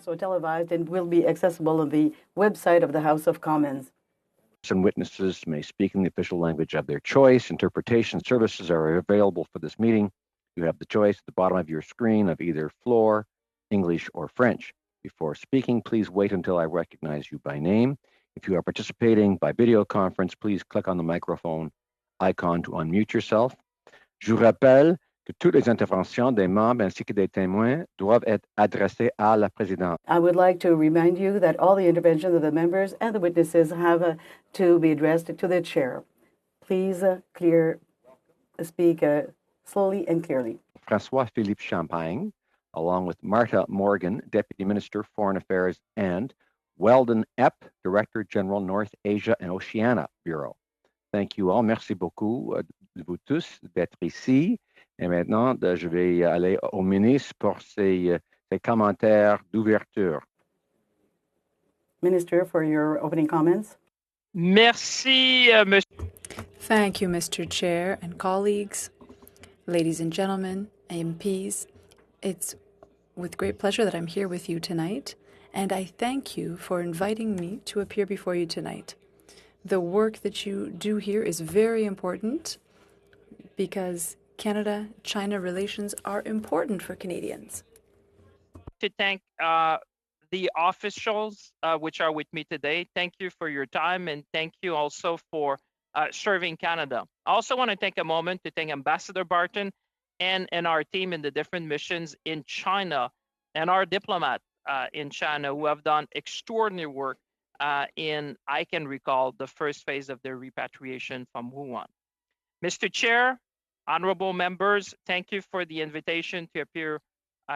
also televised and will be accessible on the website of the House of Commons. Some witnesses may speak in the official language of their choice. Interpretation services are available for this meeting. You have the choice at the bottom of your screen of either floor, English, or French. Before speaking, please wait until I recognize you by name. If you are participating by video conference, please click on the microphone icon to unmute yourself. Je vous rappelle que toutes les interventions des membres ainsi que des témoins doivent être adressées à la présidente. I would like to remind you that all the interventions of the members and the witnesses have to be addressed to the chair. Please speak slowly and clearly. François-Philippe Champagne, along with Martha Morgan, Deputy Minister, Foreign Affairs, and Weldon Epp, Director General, North Asia and Oceania Bureau. Thank you all. Merci beaucoup de vous tous d'être ici. Et maintenant, je vais aller au ministre pour ses commentaires d'ouverture. Minister, for your opening comments. Merci, Monsieur. Thank you, Mr. Chair and colleagues, ladies and gentlemen, MPs. It's with great pleasure that I'm here with you tonight, and I thank you for inviting me to appear before you tonight. The work that you do here is very important because Canada-China relations are important for Canadians. To thank the officials which are with me today. Thank you for your time, and thank you also for serving Canada. I also want to take a moment to thank Ambassador Barton and our team in the different missions in China and our diplomat in China who have done extraordinary work in, I can recall, the first phase of their repatriation from Wuhan. Mr. Chair, honorable members, thank you for the invitation to appear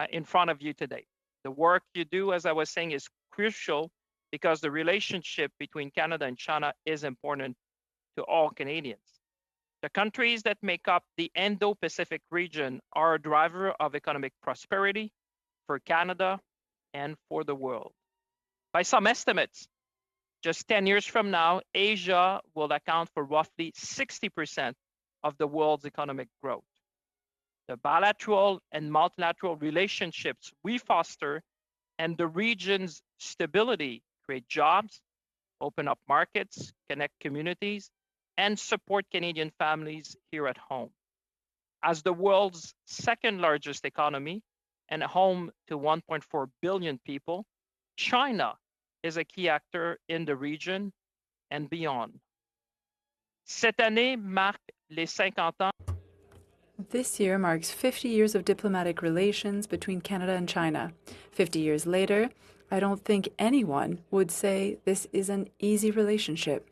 in front of you today. The work you do, as I was saying, is crucial because the relationship between Canada and China is important to all Canadians. The countries that make up the Indo-Pacific region are a driver of economic prosperity for Canada and for the world. By some estimates, just 10 years from now, Asia will account for roughly 60% of the world's economic growth. The bilateral and multilateral relationships we foster and the region's stability create jobs, open up markets, connect communities, and support Canadian families here at home. As the world's second largest economy and home to 1.4 billion people, China is a key actor in the region and beyond. Cette année marque les 50 ans. This year marks 50 years of diplomatic relations between Canada and China. 50 years later, I don't think anyone would say this is an easy relationship.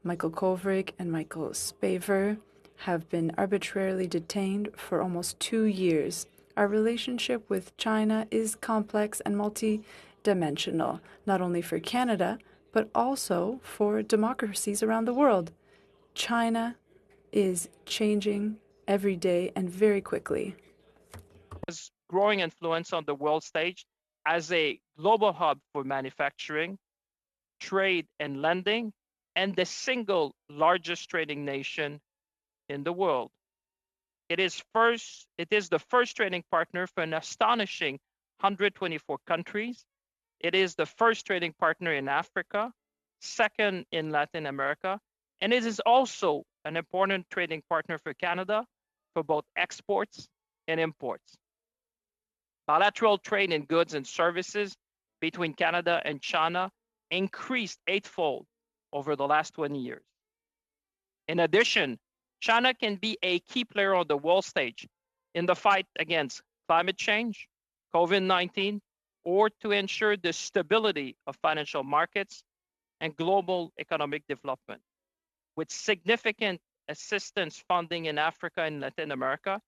Michael Kovrig and Michael Spavor have been arbitrarily detained for almost 2 years. Our relationship with China is complex and multi-dimensional, not only for Canada, but also for democracies around the world. China is changing every day and very quickly. Growing influence on the world stage as a global hub for manufacturing, trade, and lending, and the single largest trading nation in the world. It is the first trading partner for an astonishing 124 countries. It is the first trading partner in Africa, second in Latin America, and it is also an important trading partner for Canada for both exports and imports. Bilateral trade in goods and services between Canada and China increased eightfold over the last 20 years. In addition, China can be a key player on the world stage in the fight against climate change, COVID-19, or to ensure the stability of financial markets and global economic development. With significant assistance funding in Africa and Latin America,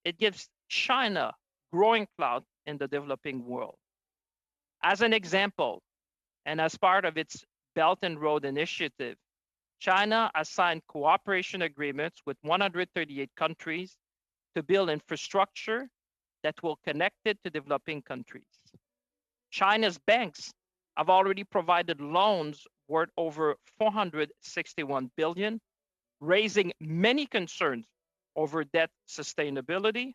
it gives China growing clout in the developing world. As an example, and as part of its Belt and Road Initiative, China has signed cooperation agreements with 138 countries to build infrastructure that will connect it to developing countries. China's banks have already provided loans worth over 461 billion, raising many concerns over debt sustainability,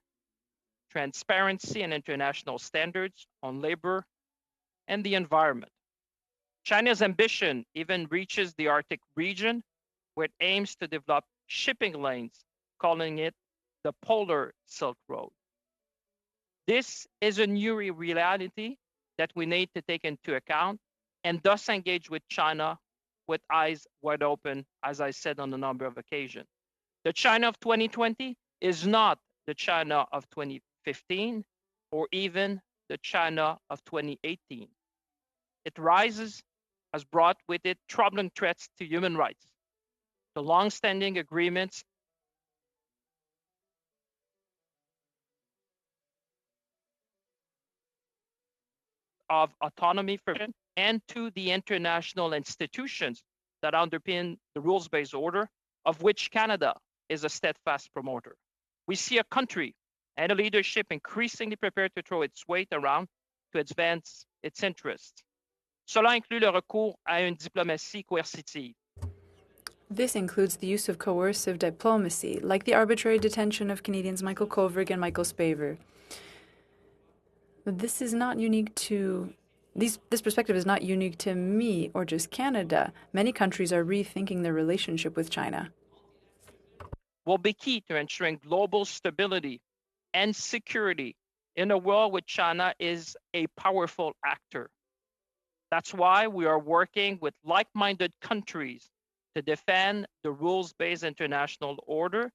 transparency, and international standards on labor and the environment. China's ambition even reaches the Arctic region, where it aims to develop shipping lanes, calling it the Polar Silk Road. This is a new reality that we need to take into account and thus engage with China with eyes wide open, as I said on a number of occasions. The China of 2020 is not the China of 2015 or even the China of 2018. It has brought with it troubling threats to human rights. The long-standing agreements of autonomy for and to the international institutions that underpin the rules-based order, of which Canada is a steadfast promoter. We see a country and a leadership increasingly prepared to throw its weight around to advance its interests. Cela inclut le recours à une diplomatie coercitive. This includes the use of coercive diplomacy, like the arbitrary detention of Canadians Michael Kovrig and Michael Spavor. But this is not unique to this perspective is not unique to me or just Canada. Many countries are rethinking their relationship with China. Will be key to ensuring global stability and security in a world where China is a powerful actor. That's why we are working with like-minded countries to defend the rules-based international order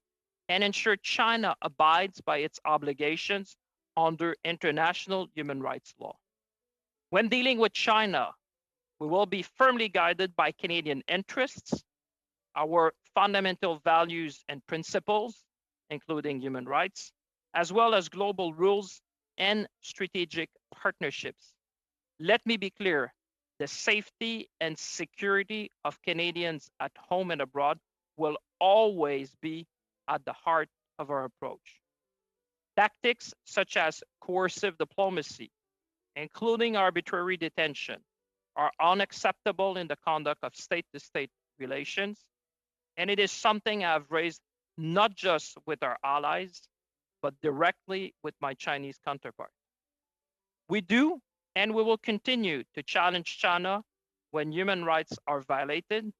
and ensure China abides by its obligations under international human rights law. When dealing with China, we will be firmly guided by Canadian interests, our fundamental values and principles, including human rights, as well as global rules and strategic partnerships. Let me be clear, the safety and security of Canadians at home and abroad will always be at the heart of our approach. Tactics such as coercive diplomacy, including arbitrary detention, are unacceptable in the conduct of state-to-state relations, and it is something I've raised not just with our allies, but directly with my Chinese counterpart. We do and we will continue to challenge China when human rights are violated,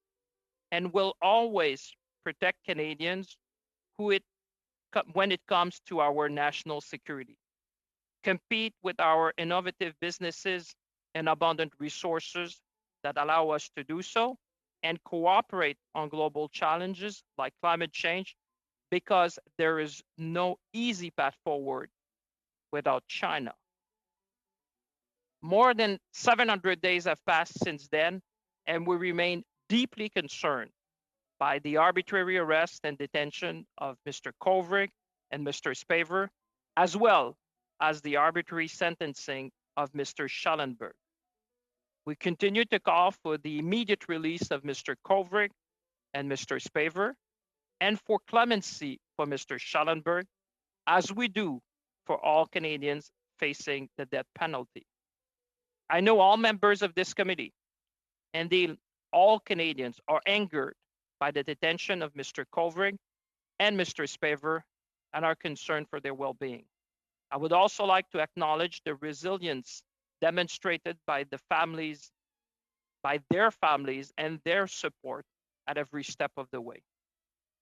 and will always protect Canadians when it comes to our national security. Compete with our innovative businesses and abundant resources that allow us to do so, and cooperate on global challenges like climate change, because there is no easy path forward without China. More than 700 days have passed since then, and we remain deeply concerned by the arbitrary arrest and detention of Mr. Kovrig and Mr. Spavor, as well as the arbitrary sentencing of Mr. Schellenberg. We continue to call for the immediate release of Mr. Kovrig and Mr. Spavor, and for clemency for Mr. Schellenberg, as we do for all Canadians facing the death penalty. I know all members of this committee, indeed all Canadians, are angered by the detention of Mr. Kovrig and Mr. Spavor and are concerned for their well-being. I would also like to acknowledge the resilience demonstrated by their families and their support at every step of the way.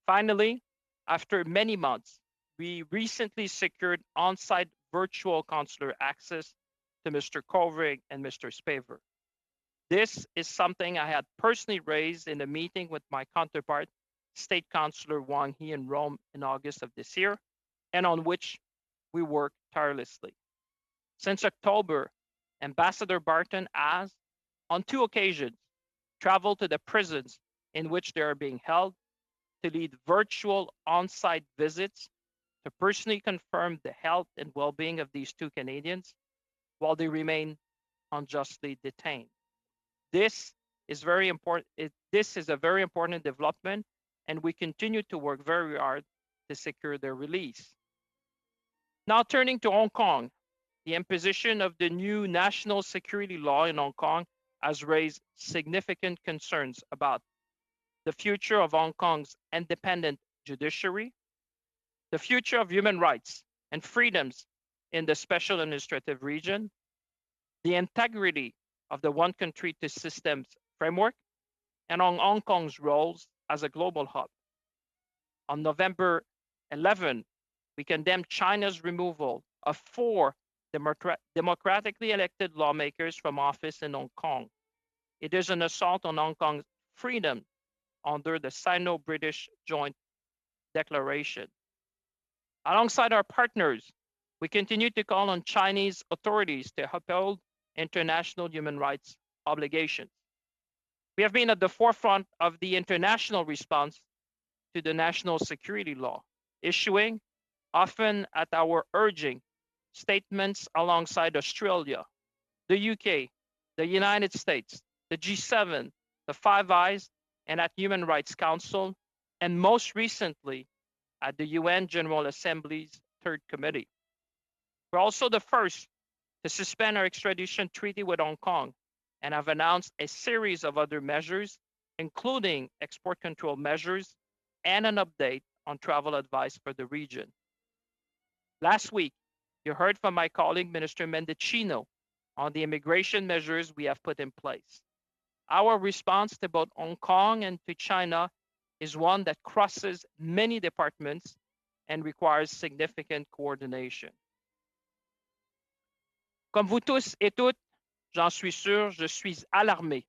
Finally, after many months, we recently secured on-site virtual consular access to Mr. Kovrig and Mr. Spavor. This is something I had personally raised in a meeting with my counterpart, State Councillor Wang He in Rome in August of this year, and on which we work tirelessly. Since October, Ambassador Barton has, on 2 occasions, traveled to the prisons in which they are being held to lead virtual on-site visits to personally confirm the health and well-being of these 2 Canadians while they remain unjustly detained. This is very important. This is a very important development, and we continue to work very hard to secure their release. Now turning to Hong Kong, the imposition of the new national security law in Hong Kong has raised significant concerns about the future of Hong Kong's independent judiciary, the future of human rights and freedoms in the special administrative region, the integrity of the one country, two systems framework, and on Hong Kong's roles as a global hub. On November 11, we condemned China's removal of 4 democratically elected lawmakers from office in Hong Kong. It is an assault on Hong Kong's freedom under the Sino-British Joint Declaration. Alongside our partners, we continue to call on Chinese authorities to uphold international human rights obligations. We have been at the forefront of the international response to the national security law, issuing, often at our urging, statements alongside Australia, the UK, the United States, the G7, the Five Eyes, and at Human Rights Council, and most recently at the UN General Assembly's Third Committee. We're also the first to suspend our extradition treaty with Hong Kong and have announced a series of other measures, including export control measures and an update on travel advice for the region. Last week, you heard from my colleague, Minister Mendicino, on the immigration measures we have put in place. Our response to both Hong Kong and to China is one that crosses many departments and requires significant coordination. Comme vous tous et toutes, j'en suis sûr, je suis alarmé.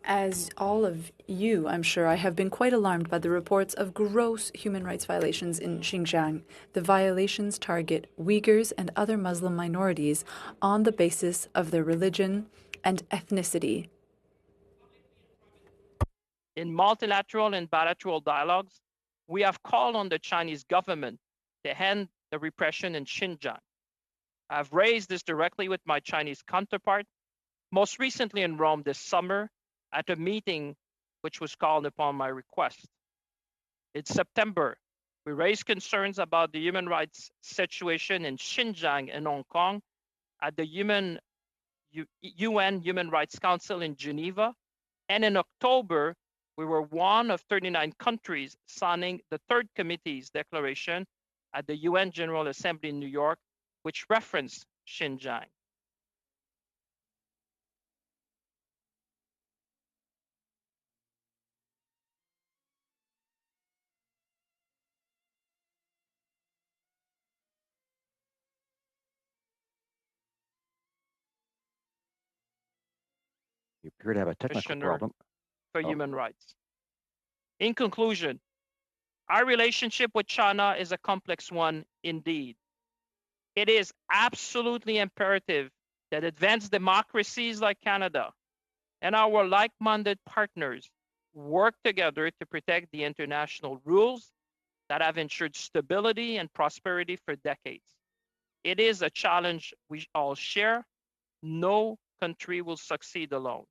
As all of you, I'm sure, I have been quite alarmed by the reports of gross human rights violations in Xinjiang. The violations target Uyghurs and other Muslim minorities on the basis of their religion and ethnicity. In multilateral and bilateral dialogues, we have called on the Chinese government to end the repression in Xinjiang. I've raised this directly with my Chinese counterpart, most recently in Rome this summer at a meeting which was called upon my request. In September, we raised concerns about the human rights situation in Xinjiang and Hong Kong at the UN Human Rights Council in Geneva. And in October, we were one of 39 countries signing the Third Committee's declaration at the UN General Assembly in New York, which referenced Xinjiang. You appear to have a technical Commissioner problem. for Human Rights. In conclusion, our relationship with China is a complex one indeed. It is absolutely imperative that advanced democracies like Canada and our like-minded partners work together to protect the international rules that have ensured stability and prosperity for decades. It is a challenge we all share. No country will succeed alone.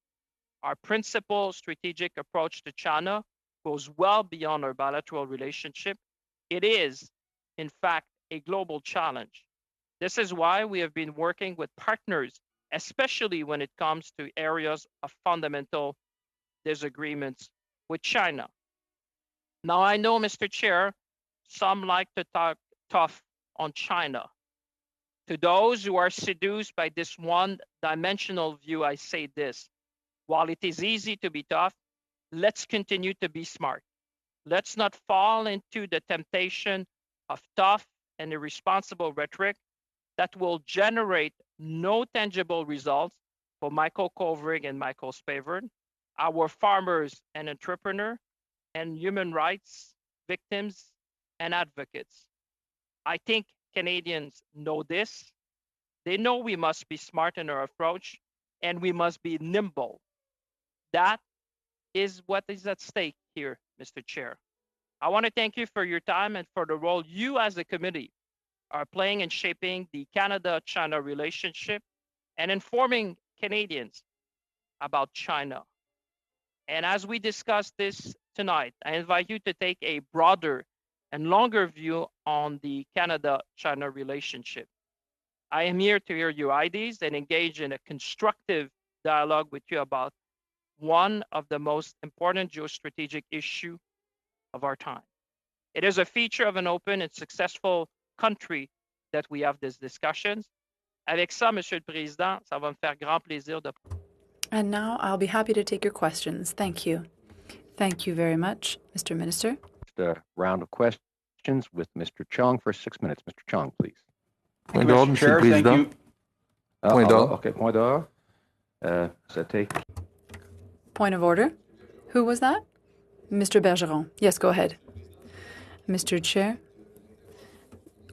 Our principal strategic approach to China goes well beyond our bilateral relationship. It is, in fact, a global challenge. This is why we have been working with partners, especially when it comes to areas of fundamental disagreements with China. Now, I know, Mr. Chair, some like to talk tough on China. To those who are seduced by this one-dimensional view, I say this. While it is easy to be tough, let's continue to be smart. Let's not fall into the temptation of tough and irresponsible rhetoric that will generate no tangible results for Michael Kovrig and Michael Spavord, our farmers and entrepreneurs, and human rights victims and advocates. I think Canadians know this. They know we must be smart in our approach and we must be nimble. That is what is at stake here, Mr. Chair. I want to thank you for your time and for the role you as a committee are playing in shaping the Canada-China relationship and informing Canadians about China. And as we discuss this tonight, I invite you to take a broader and longer view on the Canada-China relationship. I am here to hear your ideas and engage in a constructive dialogue with you about one of the most important geostrategic issues of our time. It is a feature of an open and successful country that we have these discussions. Avec ça, Monsieur le Président, ça va me faire grand plaisir de... And now I'll be happy to take your questions. Thank you. Thank you very much, Mr. Minister. Just a round of questions with Mr. Chong for 6 minutes. Mr. Chong, please. Point d'ordre, Monsieur le Président. Point d'ordre. Okay, point d'ordre. C'était Point of order. Who was that? Mr. Bergeron. Yes, go ahead. Mr. Chair,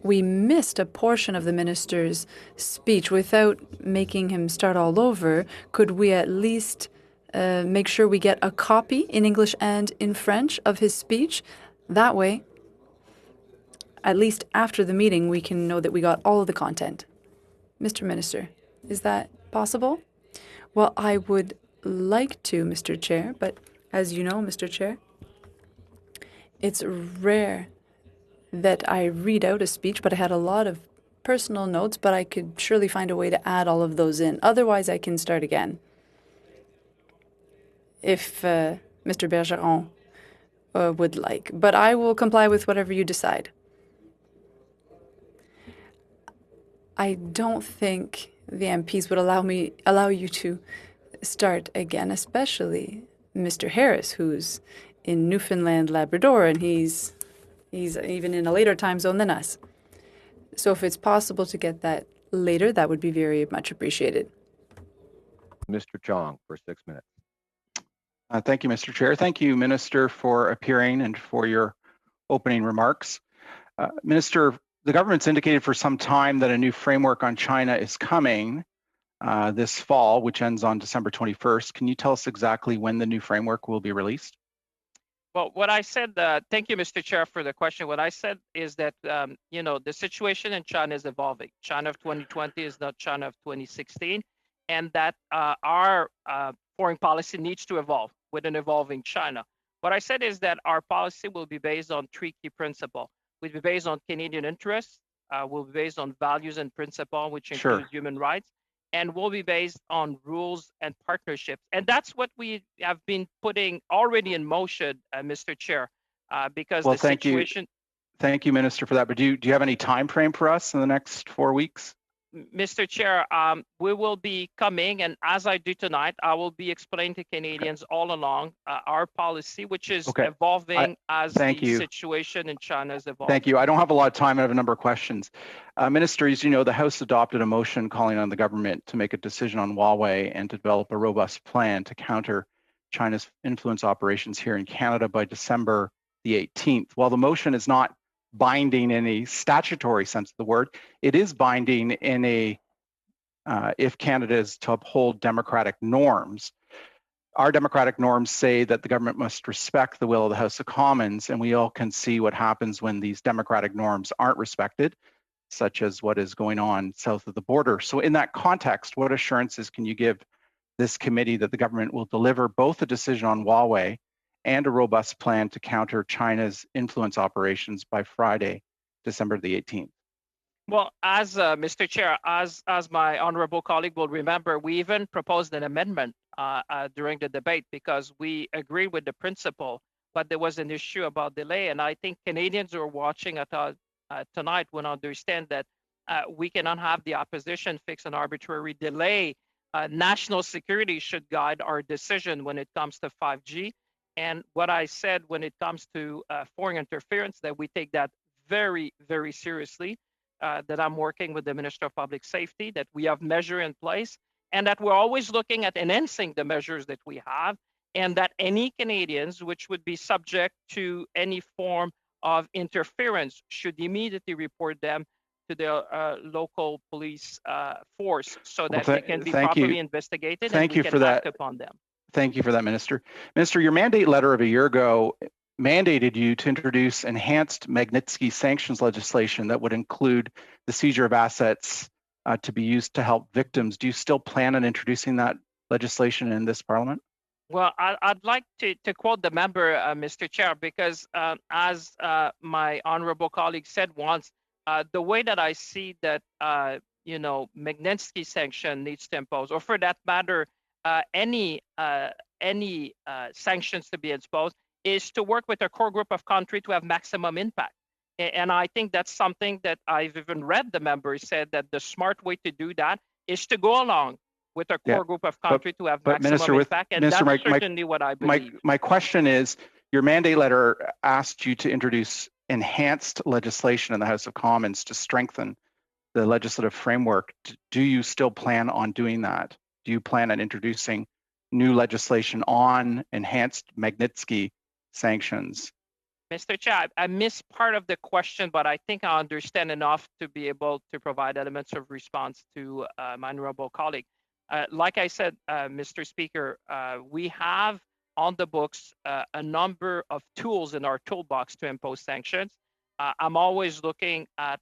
we missed a portion of the minister's speech. Without making him start all over, could we at least make sure we get a copy in English and in French of his speech? That way, at least after the meeting, we can know that we got all of the content. Mr. Minister, is that possible? Well, I would like to, Mr. Chair, but as you know, Mr. Chair, it's rare that I read out a speech, but I had a lot of personal notes, but I could surely find a way to add all of those in. Otherwise, I can start again. If Mr. Bergeron would like. But I will comply with whatever you decide. I don't think the MPs would allow you to start again, especially Mr. Harris, who's in Newfoundland, Labrador, and he's even in a later time zone than us. So if it's possible to get that later, that would be very much appreciated. Mr. Chong for 6 minutes. Thank you, Mr. Chair. Thank you, Minister, for appearing and for your opening remarks. Minister, the government's indicated for some time that a new framework on China is coming this fall, which ends on December 21st. Can you tell us exactly when the new framework will be released? Well, what I said, thank you, Mr. Chair, for the question. What I said is that, the situation in China is evolving. China of 2020 is not China of 2016, and that our foreign policy needs to evolve with an evolving China. What I said is that our policy will be based on three key principles. Will be based on Canadian interests, will be based on values and principles, which include human rights, and will be based on rules and partnerships. And that's what we have been putting already in motion, Mr. Chair, because the situation... Thank you, Minister, for that. But do you have any time frame for us in the next 4 weeks? Mr. Chair, we will be coming, and as I do tonight, I will be explaining to Canadians all along our policy, which is evolving as the situation in China is evolving. Thank you. I don't have a lot of time. I have a number of questions. Minister, as you know, the House adopted a motion calling on the government to make a decision on Huawei and to develop a robust plan to counter China's influence operations here in Canada by December the 18th. While the motion is not binding in a statutory sense of the word, it is binding in a if Canada is to uphold democratic norms. Our democratic norms say that the government must respect the will of the House of Commons, and we all can see what happens when these democratic norms aren't respected, such as what is going on south of the border. So in that context, what assurances can you give this committee that the government will deliver both a decision on Huawei and a robust plan to counter China's influence operations by Friday, December the 18th? Well, as Mr. Chair, as my honorable colleague will remember, we even proposed an amendment during the debate because we agree with the principle, but there was an issue about delay. And I think Canadians who are watching tonight will understand that we cannot have the opposition fix an arbitrary delay. National security should guide our decision when it comes to 5G. And what I said when it comes to foreign interference, that we take that very, very seriously, that I'm working with the Minister of Public Safety, that we have measures in place, and that we're always looking at enhancing the measures that we have, and that any Canadians which would be subject to any form of interference should immediately report them to the local police force so that they can be properly investigated and we can act upon them. Thank you for that, Minister. Minister, your mandate letter of a year ago mandated you to introduce enhanced Magnitsky sanctions legislation that would include the seizure of assets to be used to help victims. Do you still plan on introducing that legislation in this Parliament? Well, I'd like to quote the member, Mr. Chair, because as my honorable colleague said once, the way that I see that, Magnitsky sanction needs to impose, or for that matter, any sanctions to be imposed, is to work with a core group of countries to have maximum impact. And I think that's something that I've even read the members said that the smart way to do that is to go along with a core group of countries to have maximum Minister, impact. And Minister, that's certainly what I believe. My question is, your mandate letter asked you to introduce enhanced legislation in the House of Commons to strengthen the legislative framework. Do you still plan on doing that? Do you plan on introducing new legislation on enhanced Magnitsky sanctions? Mr. Chair, I missed part of the question, but I think I understand enough to be able to provide elements of response to my honorable colleague. Like I said, Mr. Speaker, we have on the books a number of tools in our toolbox to impose sanctions. I'm always looking at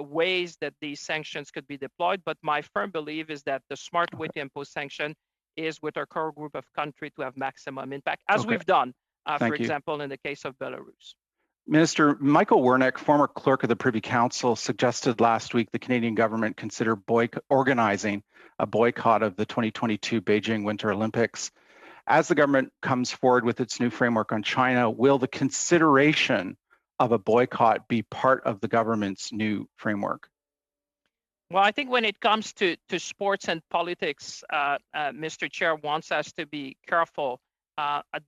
ways that these sanctions could be deployed, but my firm belief is that the smart way to impose sanction is with our core group of countries to have maximum impact, as we've done, for example, in the case of Belarus. Minister, Michael Wernick, former clerk of the Privy Council, suggested last week the Canadian government consider organizing a boycott of the 2022 Beijing Winter Olympics. As the government comes forward with its new framework on China, will the consideration of a boycott be part of the government's new framework? Well, I think when it comes to sports and politics, Mr. Chair wants us to be careful.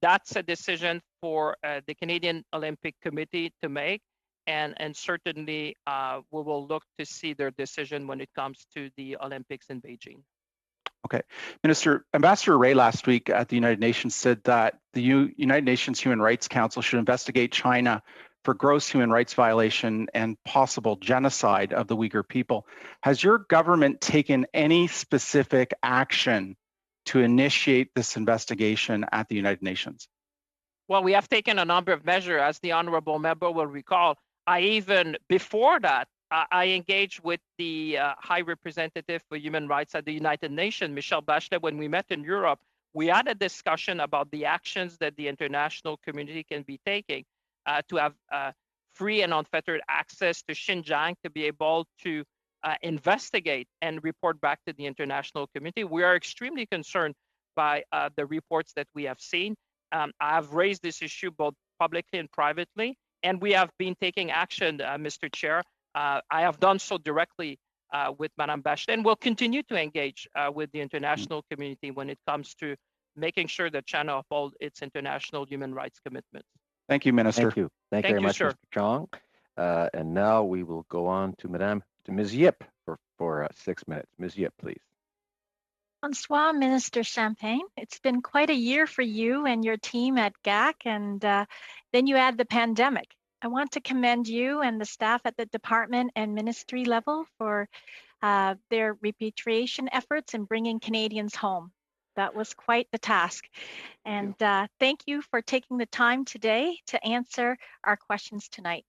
That's a decision for the Canadian Olympic Committee to make, and certainly we will look to see their decision when it comes to the Olympics in Beijing. Okay. Minister, Ambassador Ray last week at the United Nations said that the United Nations Human Rights Council should investigate China for gross human rights violation and possible genocide of the Uyghur people. Has your government taken any specific action to initiate this investigation at the United Nations? Well, we have taken a number of measures, as the honorable member will recall. Before that, I engaged with the High Representative for Human Rights at the United Nations, Michelle Bachelet, when we met in Europe. We had a discussion about the actions that the international community can be taking to have free and unfettered access to Xinjiang, to be able to investigate and report back to the international community. We are extremely concerned by the reports that we have seen. I have raised this issue both publicly and privately, and we have been taking action, Mr. Chair. I have done so directly with Madame Bachelet, and will continue to engage with the international community when it comes to making sure that China upholds its international human rights commitments. Thank you, Minister. Thank you. Thank you very much, sir. Mr. Chong. And now we will go on to Ms. Yip for 6 minutes. Ms. Yip, please. Bonsoir, Minister Champagne. It's been quite a year for you and your team at GAC, and then you add the pandemic. I want to commend you and the staff at the department and ministry level for their repatriation efforts in bringing Canadians home. That was quite the task. And thank you for taking the time today to answer our questions tonight.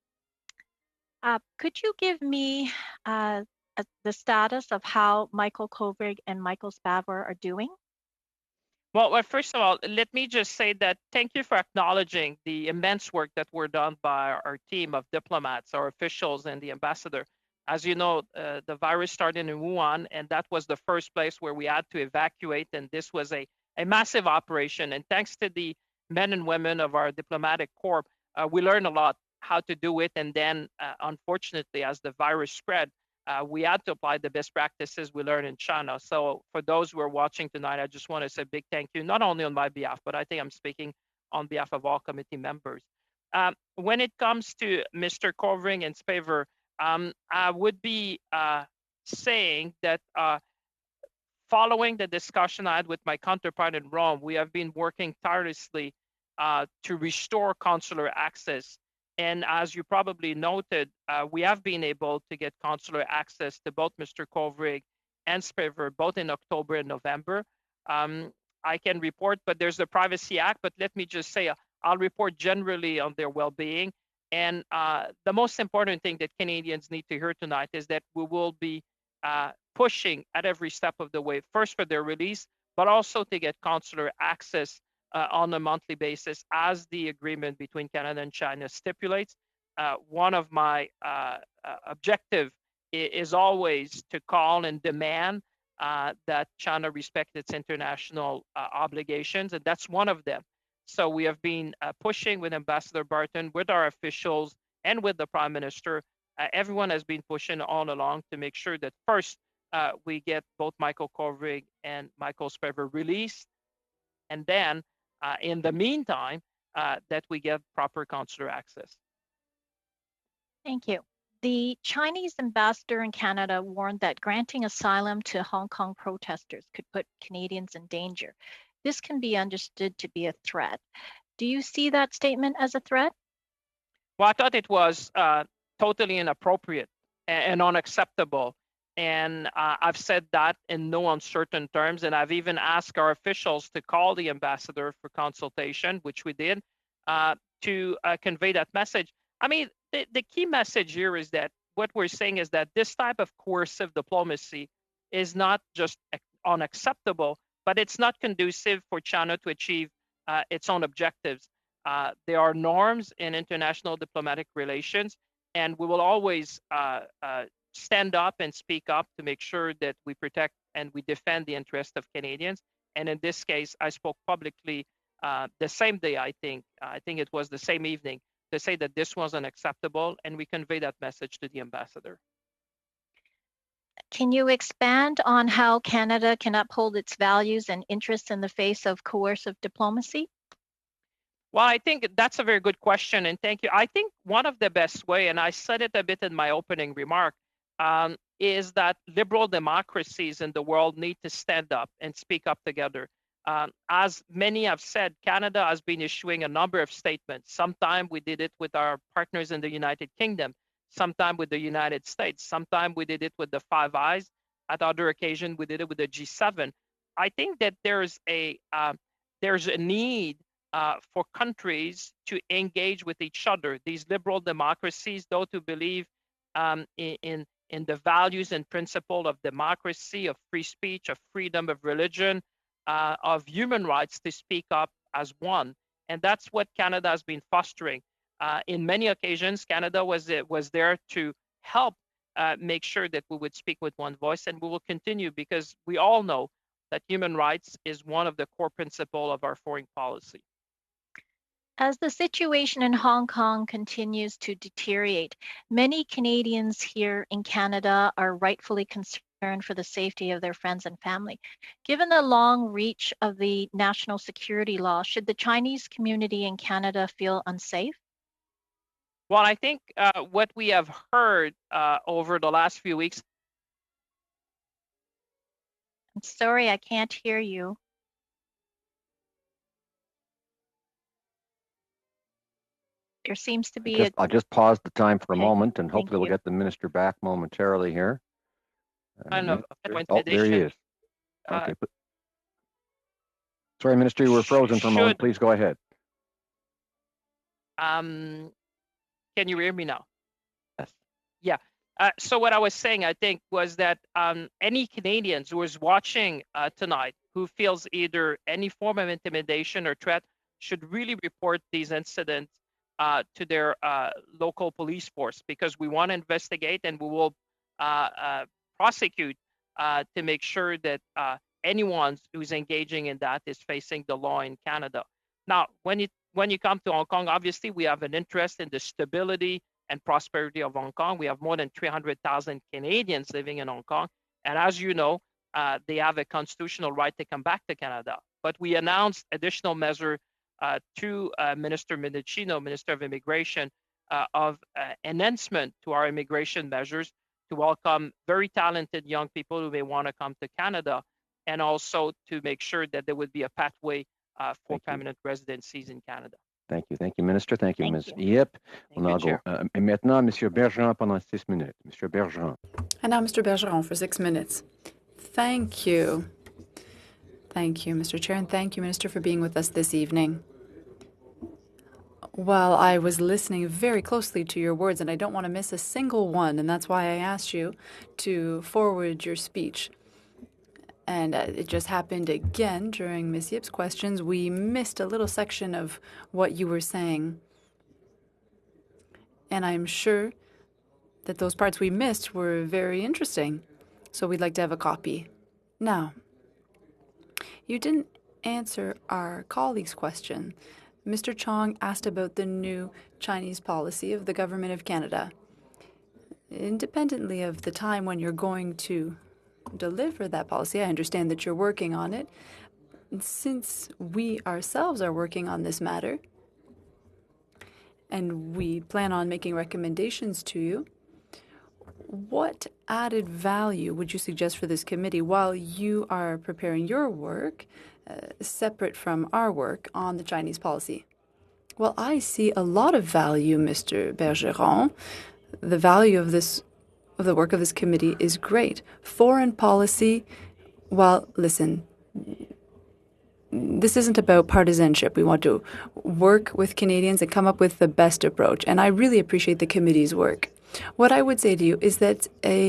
Could you give me the status of how Michael Kovrig and Michael Spavor are doing? Well, first of all, let me just say that thank you for acknowledging the immense work that were done by our team of diplomats, our officials, and the ambassador. As you know, the virus started in Wuhan, and that was the first place where we had to evacuate, and this was a massive operation. And thanks to the men and women of our diplomatic corps, we learned a lot how to do it. And then, unfortunately, as the virus spread, we had to apply the best practices we learned in China. So for those who are watching tonight, I just want to say a big thank you, not only on my behalf, but I think I'm speaking on behalf of all committee members. When it comes to Mr. Kovrig and Spavor, I would be saying that following the discussion I had with my counterpart in Rome, we have been working tirelessly to restore consular access. And as you probably noted, we have been able to get consular access to both Mr. Kovrig and Spavor, both in October and November. I can report, but there's the Privacy Act, but let me just say, I'll report generally on their well-being. And the most important thing that Canadians need to hear tonight is that we will be pushing at every step of the way, first for their release, but also to get consular access on a monthly basis, as the agreement between Canada and China stipulates. One of my objective is always to call and demand that China respect its international obligations, and that's one of them. So we have been pushing with Ambassador Barton, with our officials and with the Prime Minister, everyone has been pushing all along to make sure that first we get both Michael Kovrig and Michael Spavor released, and then in the meantime, that we get proper consular access. Thank you. The Chinese ambassador in Canada warned that granting asylum to Hong Kong protesters could put Canadians in danger. This can be understood to be a threat. Do you see that statement as a threat? Well, I thought it was totally inappropriate and unacceptable. And I've said that in no uncertain terms. And I've even asked our officials to call the ambassador for consultation, which we did, to convey that message. I mean, the key message here is that what we're saying is that this type of coercive diplomacy is not just unacceptable, but it's not conducive for China to achieve its own objectives. There are norms in international diplomatic relations, and we will always stand up and speak up to make sure that we protect and we defend the interests of Canadians. And in this case, I spoke publicly the same day, I think it was the same evening, to say that this was unacceptable, and we convey that message to the ambassador. Can you expand on how Canada can uphold its values and interests in the face of coercive diplomacy? Well, I think that's a very good question, and thank you. I think one of the best way, and I said it a bit in my opening remark, is that liberal democracies in the world need to stand up and speak up together. As many have said, Canada has been issuing a number of statements. Sometimes we did it with our partners in the United Kingdom, sometimes with the United States, sometimes we did it with the Five Eyes. At other occasions, we did it with the G7. I think that there's a need for countries to engage with each other. These liberal democracies, though, to believe in the values and principle of democracy, of free speech, of freedom of religion, of human rights, to speak up as one. And that's what Canada has been fostering. In many occasions, Canada was there to help make sure that we would speak with one voice, and we will continue, because we all know that human rights is one of the core principles of our foreign policy. As the situation in Hong Kong continues to deteriorate, many Canadians here in Canada are rightfully concerned for the safety of their friends and family. Given the long reach of the national security law, should the Chinese community in Canada feel unsafe? Well, I think what we have heard over the last few weeks. I'm sorry, I can't hear you. There seems to be I'll just pause the time for a Okay, moment, and hopefully thank we'll you. get the minister back momentarily here. I know. Oh, there he is. Okay. Sorry, Minister, you were frozen for a moment. Please go ahead. Can you hear me now? Yes. Yeah. So what I was saying, I think, was that any Canadians who is watching tonight who feels either any form of intimidation or threat should really report these incidents to their local police force, because we want to investigate, and we will prosecute to make sure that anyone who's engaging in that is facing the law in Canada. Now, when you come to Hong Kong, obviously we have an interest in the stability and prosperity of Hong Kong. We have more than 300,000 Canadians living in Hong Kong, and as you know, they have a constitutional right to come back to Canada. But we announced additional measure to Minister Mendicino, Minister of Immigration, of enhancement to our immigration measures to welcome very talented young people who may want to come to Canada, and also to make sure that there would be a pathway for permanent residencies in Canada. Thank you, Minister. Thank you, Thank Ms. you. Yip. Thank you, Chair. Et maintenant, Monsieur Bergeron pendant 6 minutes. Monsieur Bergeron. And now Mr. Bergeron for 6 minutes. Thank you. Thank you, Mr. Chair, and thank you, Minister, for being with us this evening. Well, I was listening very closely to your words, and I don't want to miss a single one, and that's why I asked you to forward your speech. And it just happened again during Ms. Yip's questions. We missed a little section of what you were saying. And I'm sure that those parts we missed were very interesting. So we'd like to have a copy. Now, you didn't answer our colleague's question. Mr. Chong asked about the new Chinese policy of the Government of Canada. Independently of the time when you're going to deliver that policy, I understand that you're working on it. Since we ourselves are working on this matter, and we plan on making recommendations to you, what added value would you suggest for this committee while you are preparing your work, separate from our work on the Chinese policy? Well, I see a lot of value, Mr. Bergeron. The value of the work of this committee is great. Foreign policy, well, listen, this isn't about partisanship. We want to work with Canadians and come up with the best approach. And I really appreciate the committee's work. What I would say to you is that an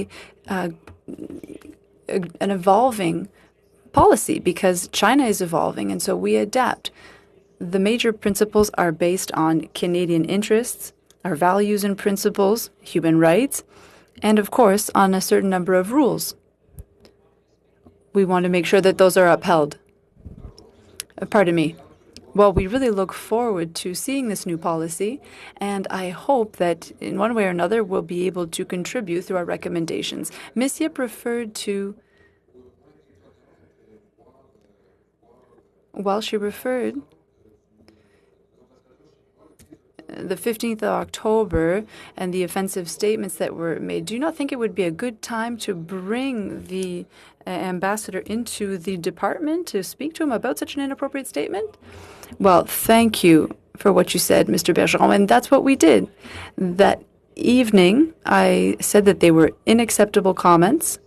evolving policy, because China is evolving, and so we adapt. The major principles are based on Canadian interests, our values and principles, human rights, and of course, on a certain number of rules. We want to make sure that those are upheld. Pardon me. Well, we really look forward to seeing this new policy, and I hope that in one way or another we'll be able to contribute through our recommendations. Ms. Yip referred to, well, she referred the 15th of October and the offensive statements that were made. Do you not think it would be a good time to bring the ambassador into the department to speak to him about such an inappropriate statement? Well, thank you for what you said, Mr. Bergeron, and that's what we did. That evening, I said that they were unacceptable comments,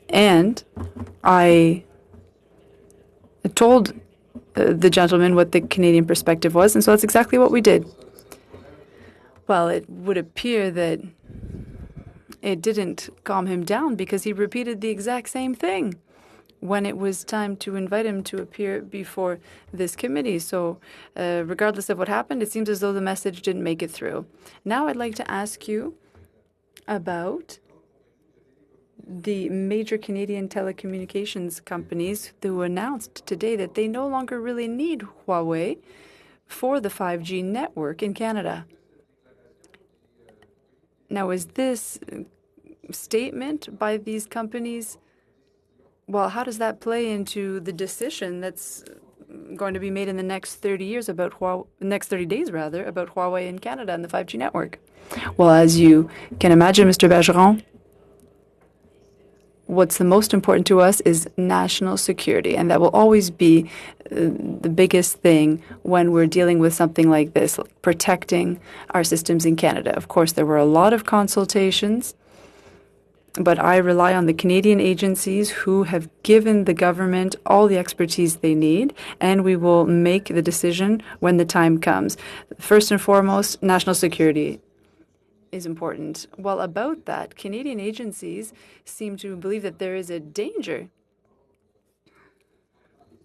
and I told the gentleman what the Canadian perspective was, and so that's exactly what we did. Well, it would appear that it didn't calm him down because he repeated the exact same thing when it was time to invite him to appear before this committee. So regardless of what happened, it seems as though the message didn't make it through. Now I'd like to ask you about the major Canadian telecommunications companies who announced today that they no longer really need Huawei for the 5G network in Canada. Now, is this statement by these companies, well, how does that play into the decision that's going to be made in the next 30 years about next 30 days rather, about Huawei in Canada and the 5G network? Well, as you can imagine, Mr. Bergeron, what's the most important to us is national security, and that will always be the biggest thing when we're dealing with something like this, protecting our systems in Canada. Of course, there were a lot of consultations, but I rely on the Canadian agencies who have given the government all the expertise they need, and we will make the decision when the time comes. First and foremost, national security is important. Well, about that, Canadian agencies seem to believe that there is a danger.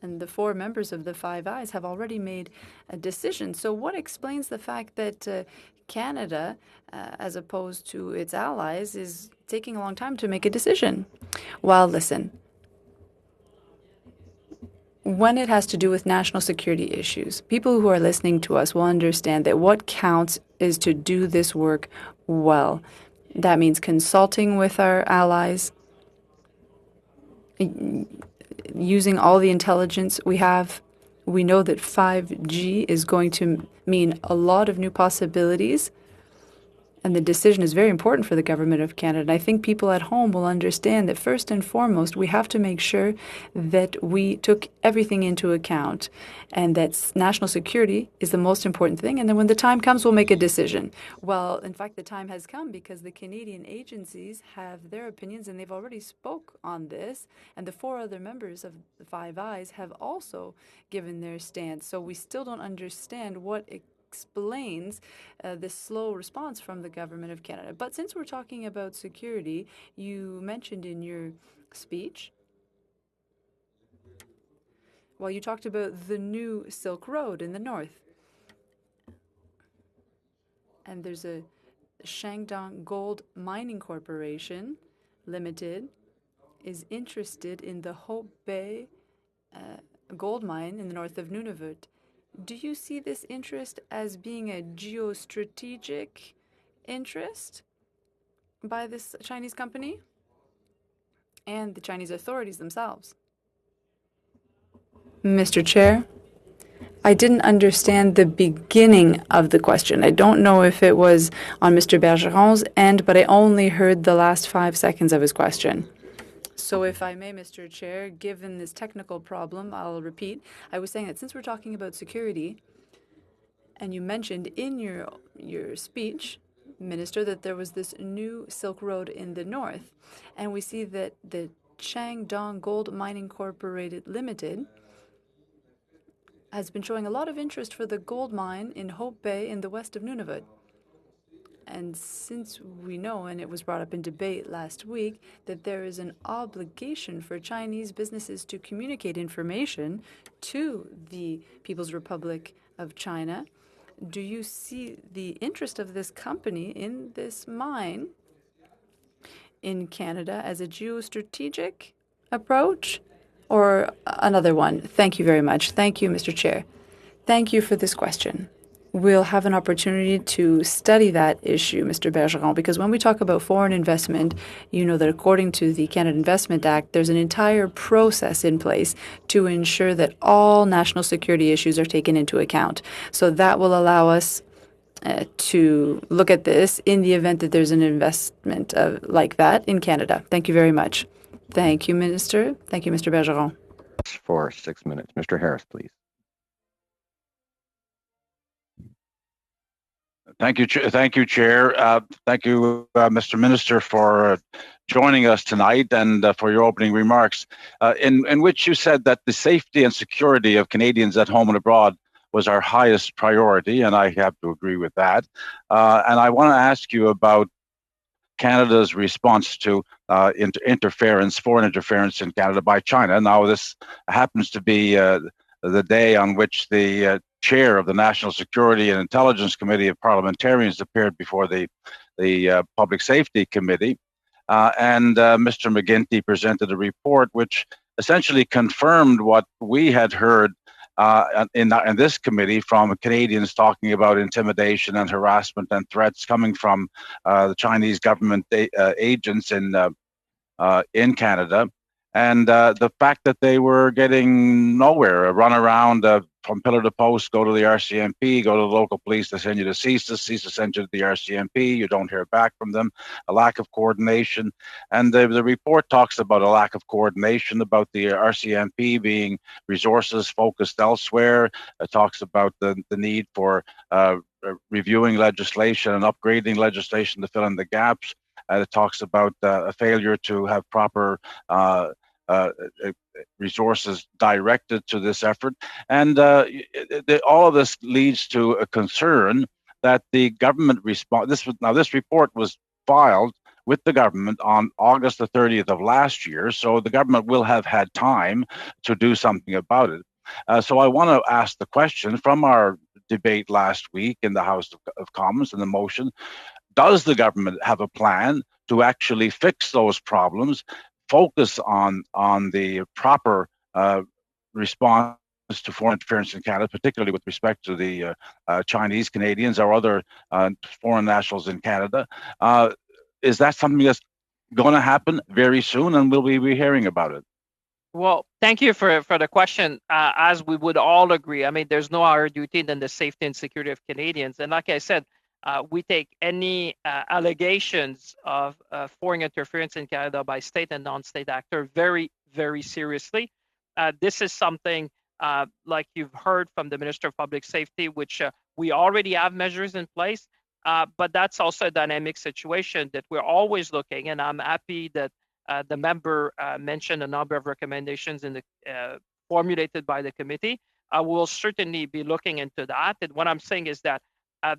And the 4 members of the Five Eyes have already made a decision. So what explains the fact that Canada, as opposed to its allies, is taking a long time to make a decision? Well, listen. When it has to do with national security issues, people who are listening to us will understand that what counts is to do this work well. That means consulting with our allies, using all the intelligence we have. We know that 5G is going to mean a lot of new possibilities, and the decision is very important for the Government of Canada. And I think people at home will understand that first and foremost, we have to make sure that we took everything into account and that national security is the most important thing. And then when the time comes, we'll make a decision. Well, in fact, the time has come because the Canadian agencies have their opinions and they've already spoke on this. And the 4 other members of the Five Eyes have also given their stance. So we still don't understand what explains this slow response from the Government of Canada. But since we're talking about security, you mentioned in your speech, well, you talked about the new Silk Road in the north. And there's a Shandong Gold Mining Corporation Limited is interested in the Hope Bay gold mine in the north of Nunavut. Do you see this interest as being a geostrategic interest by this Chinese company and the Chinese authorities themselves? Mr. Chair, I didn't understand the beginning of the question. I don't know if it was on Mr. Bergeron's end, but I only heard the last 5 seconds of his question. So if I may, Mr. Chair, given this technical problem, I'll repeat. I was saying that since we're talking about security, and you mentioned in your speech, Minister, that there was this new Silk Road in the north, and we see that the Shandong Gold Mining Corporated Limited has been showing a lot of interest for the gold mine in Hope Bay in the west of Nunavut. And since we know, and it was brought up in debate last week, that there is an obligation for Chinese businesses to communicate information to the People's Republic of China, do you see the interest of this company in this mine in Canada as a geostrategic approach or another one? Thank you very much. Thank you, Mr. Chair. Thank you for this question. We'll have an opportunity to study that issue, Mr. Bergeron, because when we talk about foreign investment, you know that according to the Canada Investment Act, there's an entire process in place to ensure that all national security issues are taken into account. So that will allow us to look at this in the event that there's an investment like that in Canada. Thank you very much. Thank you, Minister. Thank you, Mr. Bergeron. For 6 minutes. Mr. Harris, please. Thank you, Chair. Thank you, Mr. Minister, for joining us tonight and for your opening remarks, in which you said that the safety and security of Canadians at home and abroad was our highest priority, and I have to agree with that. And I want to ask you about Canada's response to foreign interference in Canada by China. Now, this happens to be the day on which the chair of the National Security and Intelligence Committee of Parliamentarians appeared before the Public Safety Committee. And Mr. McGuinty presented a report which essentially confirmed what we had heard in this committee from Canadians talking about intimidation and harassment and threats coming from the Chinese government agents in Canada. And the fact that they were getting nowhere, a run around from pillar to post, go to the RCMP, go to the local police, they send you to CSIS sends you to the RCMP, you don't hear back from them, a lack of coordination. And the report talks about a lack of coordination, about the RCMP being resources focused elsewhere. It talks about the need for reviewing legislation and upgrading legislation to fill in the gaps. It talks about a failure to have proper resources directed to this effort. And all of this leads to a concern that the government response. This report was filed with the government on August the 30th of last year, so the government will have had time to do something about it. So I want to ask the question from our debate last week in the House of Commons and the motion: does the government have a plan to actually fix those problems, focus on the proper response to foreign interference in Canada, particularly with respect to the Chinese Canadians or other foreign nationals in Canada? Is that something that's going to happen very soon, and will we be hearing about it? Well, thank you for the question. As we would all agree, I mean, there's no higher duty than the safety and security of Canadians. And like I said, we take any allegations of foreign interference in Canada by state and non-state actors very, very seriously. This is something like you've heard from the Minister of Public Safety, which we already have measures in place, but that's also a dynamic situation that we're always looking, and I'm happy that the member mentioned a number of recommendations in the formulated by the committee. I will certainly be looking into that. And what I'm saying is that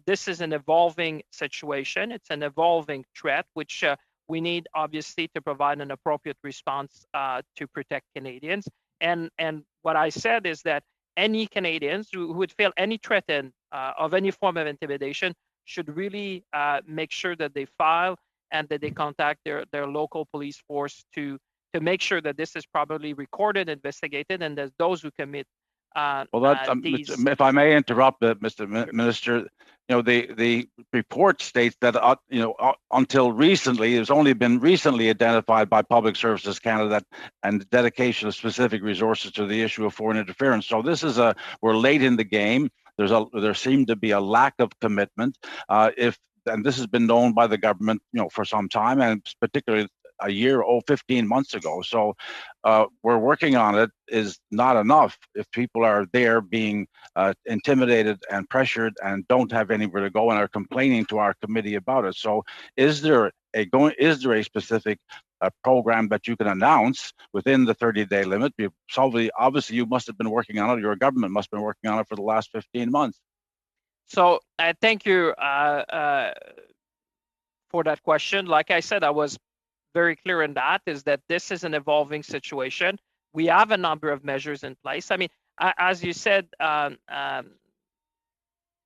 this is an evolving situation. It's an evolving threat, which we need obviously to provide an appropriate response to protect Canadians. And what I said is that any Canadians who would feel any threat of any form of intimidation should really make sure that they file and that they contact their local police force to to make sure that this is properly recorded, investigated, and that those who commit these. If I may interrupt, Mr. Minister, the report states that until recently, it's only been recently identified by Public Services Canada and the dedication of specific resources to the issue of foreign interference. So this is we're late in the game. There seemed to be a lack of commitment. And this has been known by the government, for some time, and particularly 15 months ago. So we're working on it is not enough if people are there being intimidated and pressured and don't have anywhere to go and are complaining to our committee about it. So is there a specific program that you can announce within the 30-day limit? Obviously, you must have been working on it. Your government must have been working on it for the last 15 months. So thank you for that question. Like I said, I was very clear in that, is that this is an evolving situation. We have a number of measures in place. I mean, as you said,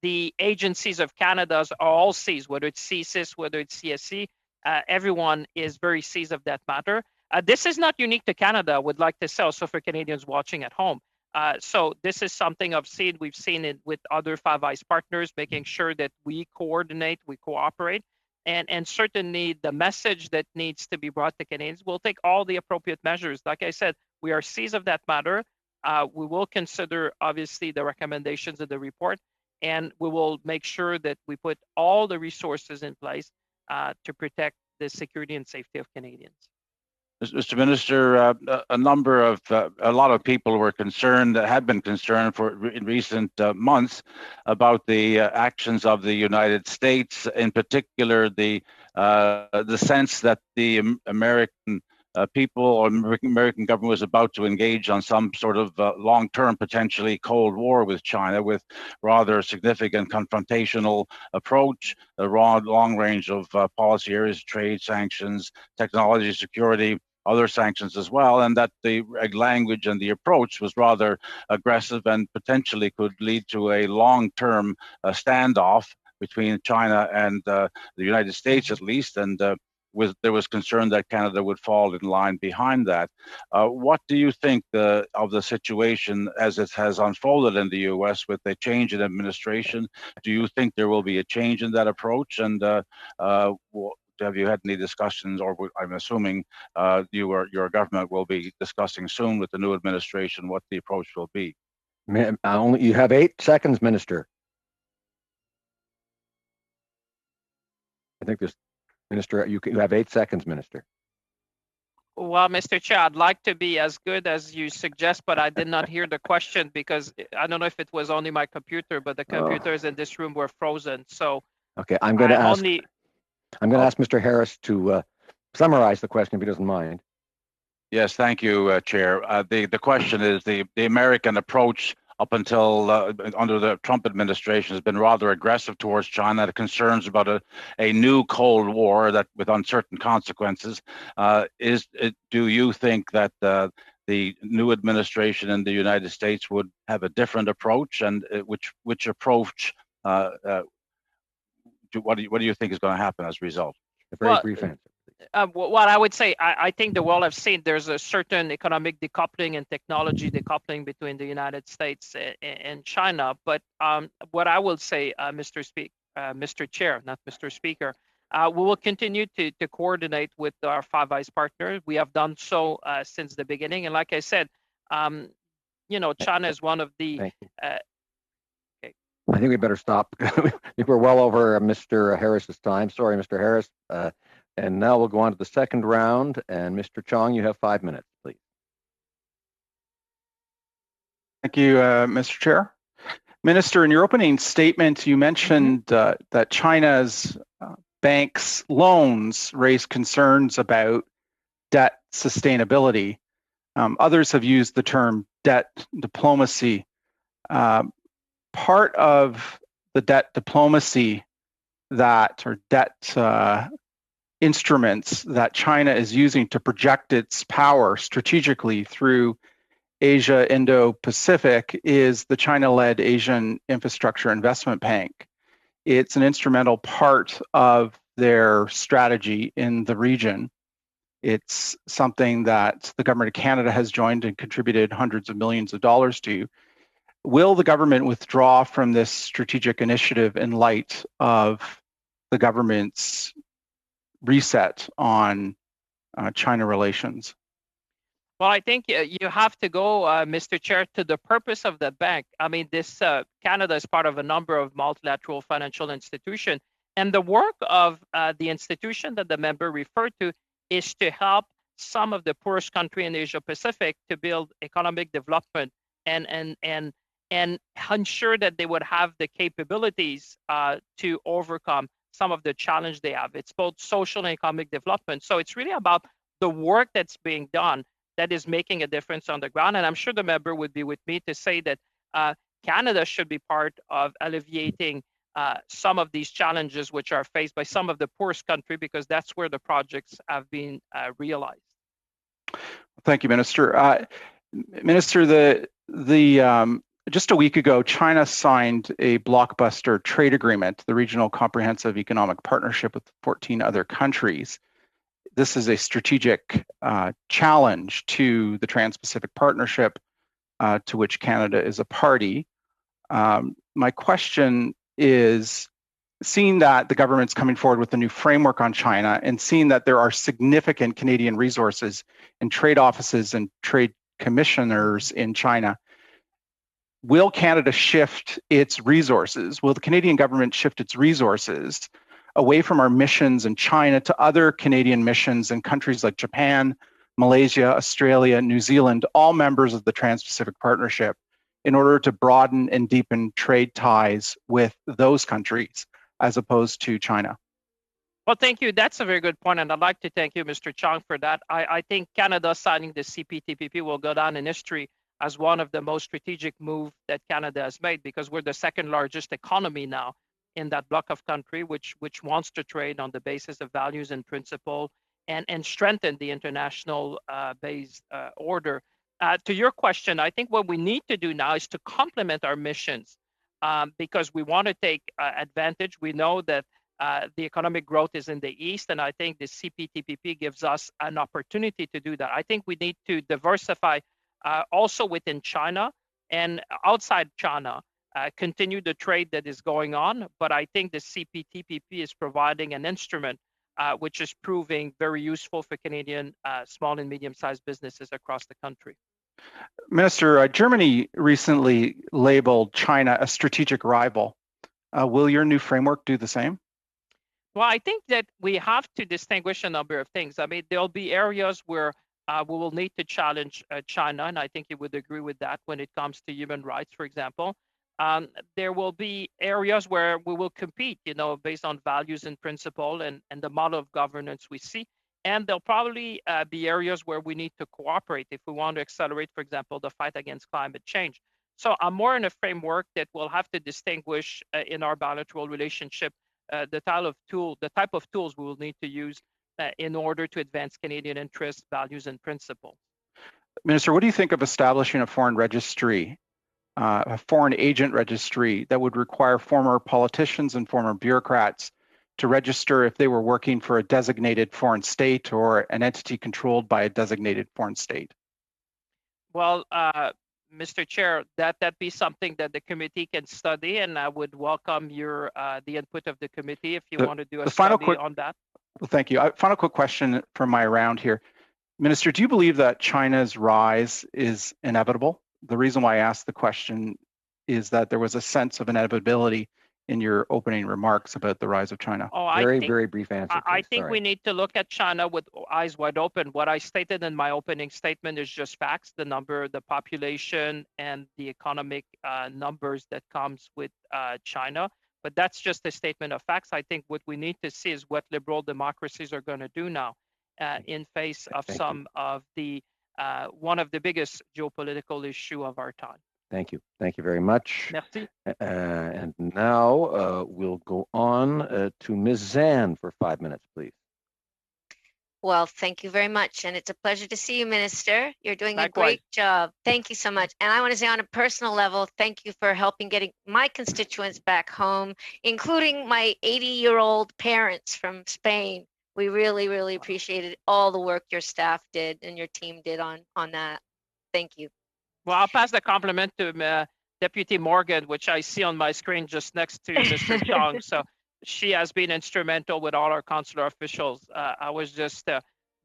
the agencies of Canada are all seized, whether it's CSIS, whether it's CSC, everyone is very seized of that matter. This is not unique to Canada, I would like to say, also for Canadians watching at home. So this is something we've seen it with other Five Eyes partners, making sure that we coordinate, we cooperate. And certainly the message that needs to be brought to Canadians will take all the appropriate measures. Like I said, we are seized of that matter. We will consider, obviously, the recommendations of the report, and we will make sure that we put all the resources in place to protect the security and safety of Canadians. Mr. Minister, a lot of people were concerned, have been concerned in recent months about the actions of the United States, in particular the sense that the American people or American government was about to engage on some sort of long-term, potentially Cold War with China, with rather significant confrontational approach, a long range of policy areas, trade sanctions, technology security, other sanctions as well, and that the language and the approach was rather aggressive and potentially could lead to a long-term standoff between China and the United States, at least, and there was concern that Canada would fall in line behind that. What do you think of the situation as it has unfolded in the U.S. with a change in administration? Do you think there will be a change in that approach? And have you had any discussions, or I'm assuming your government will be discussing soon with the new administration what the approach will be? You have 8 seconds, Minister. I think this, Minister, you have 8 seconds, Minister. Well, Mr. Chair, I'd like to be as good as you suggest, but I did not hear the question because I don't know if it was only my computer, but the computers in this room were frozen. So okay, I'm going to ask Mr. Harris to summarize the question, if he doesn't mind. Yes, thank you, Chair. The question is the American approach up until under the Trump administration has been rather aggressive towards China. The concerns about a new Cold War that with uncertain consequences. Do you think that the new administration in the United States would have a different approach, and which approach? What do you think is going to happen as a result? A very brief answer. What I would say, I think the world has seen there's a certain economic decoupling and technology decoupling between the United States and China. But what I will say, Mr. Chair, not Mr. Speaker, we will continue to coordinate with our Five Eyes partners. We have done so since the beginning. And like I said, China is one of the. I think we better stop. I think we're well over Mr. Harris's time. Sorry, Mr. Harris. And now we'll go on to the second round. And Mr. Chong, you have 5 minutes, please. Thank you, Mr. Chair. Minister, in your opening statement, you mentioned that China's banks' loans raise concerns about debt sustainability. Others have used the term debt diplomacy. Part of the debt diplomacy or debt instruments that China is using to project its power strategically through Asia, Indo-Pacific is the China-led Asian Infrastructure Investment Bank. It's an instrumental part of their strategy in the region. It's something that the government of Canada has joined and contributed hundreds of millions of dollars to. Will the government withdraw from this strategic initiative in light of the government's reset on China relations? Well, I think you have to go, Mr. Chair, to the purpose of the bank. I mean, this Canada is part of a number of multilateral financial institutions, and the work of the institution that the member referred to is to help some of the poorest country in Asia Pacific to build economic development and ensure that they would have the capabilities to overcome some of the challenge they have. It's both social and economic development. So it's really about the work that's being done that is making a difference on the ground. And I'm sure the member would be with me to say that Canada should be part of alleviating some of these challenges which are faced by some of the poorest country, because that's where the projects have been realized. Thank you, Minister. Minister, just a week ago, China signed a blockbuster trade agreement, the Regional Comprehensive Economic Partnership, with 14 other countries. This is a strategic challenge to the Trans-Pacific Partnership, to which Canada is a party. My question is, seeing that the government's coming forward with a new framework on China and seeing that there are significant Canadian resources in trade offices and trade commissioners in China, will Canada shift its resources? Will the Canadian government shift its resources away from our missions in China to other Canadian missions in countries like Japan, Malaysia, Australia, New Zealand, all members of the Trans-Pacific Partnership, in order to broaden and deepen trade ties with those countries as opposed to China? Well, thank you. That's a very good point, and I'd like to thank you, Mr. Chong, for that. I think Canada signing the CPTPP will go down in history as one of the most strategic moves that Canada has made, because we're the second largest economy now in that block of country, which wants to trade on the basis of values and principle and strengthen the international based order. To your question, I think what we need to do now is to complement our missions, because we want to take advantage. We know that the economic growth is in the East, and I think the CPTPP gives us an opportunity to do that. I think we need to diversify also within China and outside China, continue the trade that is going on. But I think the CPTPP is providing an instrument which is proving very useful for Canadian small and medium-sized businesses across the country. Minister, Germany recently labeled China a strategic rival. Will your new framework do the same? Well, I think that we have to distinguish a number of things. I mean, there'll be areas where we will need to challenge China, and I think you would agree with that when it comes to human rights, for example. There will be areas where we will compete, based on values and principle and the model of governance we see. And there'll probably be areas where we need to cooperate if we want to accelerate, for example, the fight against climate change. So I'm more in a framework that will have to distinguish in our bilateral relationship the type of tools we will need to use in order to advance Canadian interests, values, and principles. Minister, what do you think of establishing a foreign registry, a foreign agent registry that would require former politicians and former bureaucrats to register if they were working for a designated foreign state or an entity controlled by a designated foreign state? Well, Mr. Chair, that be something that the committee can study, and I would welcome the input of the committee if you want to do a study on that. Well, thank you. Final quick question from my round here. Minister, do you believe that China's rise is inevitable? The reason why I asked the question is that there was a sense of inevitability in your opening remarks about the rise of China. Very brief answer. I think we need to look at China with eyes wide open. What I stated in my opening statement is just facts, the number, the population, and the economic numbers that comes with China. But that's just a statement of facts. I think what we need to see is what liberal democracies are going to do now in face of of the one of the biggest geopolitical issue of our time. Thank you. Thank you very much. Merci. And now we'll go on to Ms. Zan for 5 minutes, please. Well, thank you very much. And it's a pleasure to see you, Minister. You're doing Likewise. a great job. Thank you so much. And I want to say on a personal level, thank you for helping getting my constituents back home, including my 80-year-old parents from Spain We really, really appreciated all the work your staff did and your team did on that. Thank you. Well, I'll pass the compliment to Deputy Morgan, which I see on my screen just next to Mr. Chong. So she has been instrumental with all our consular officials. I was just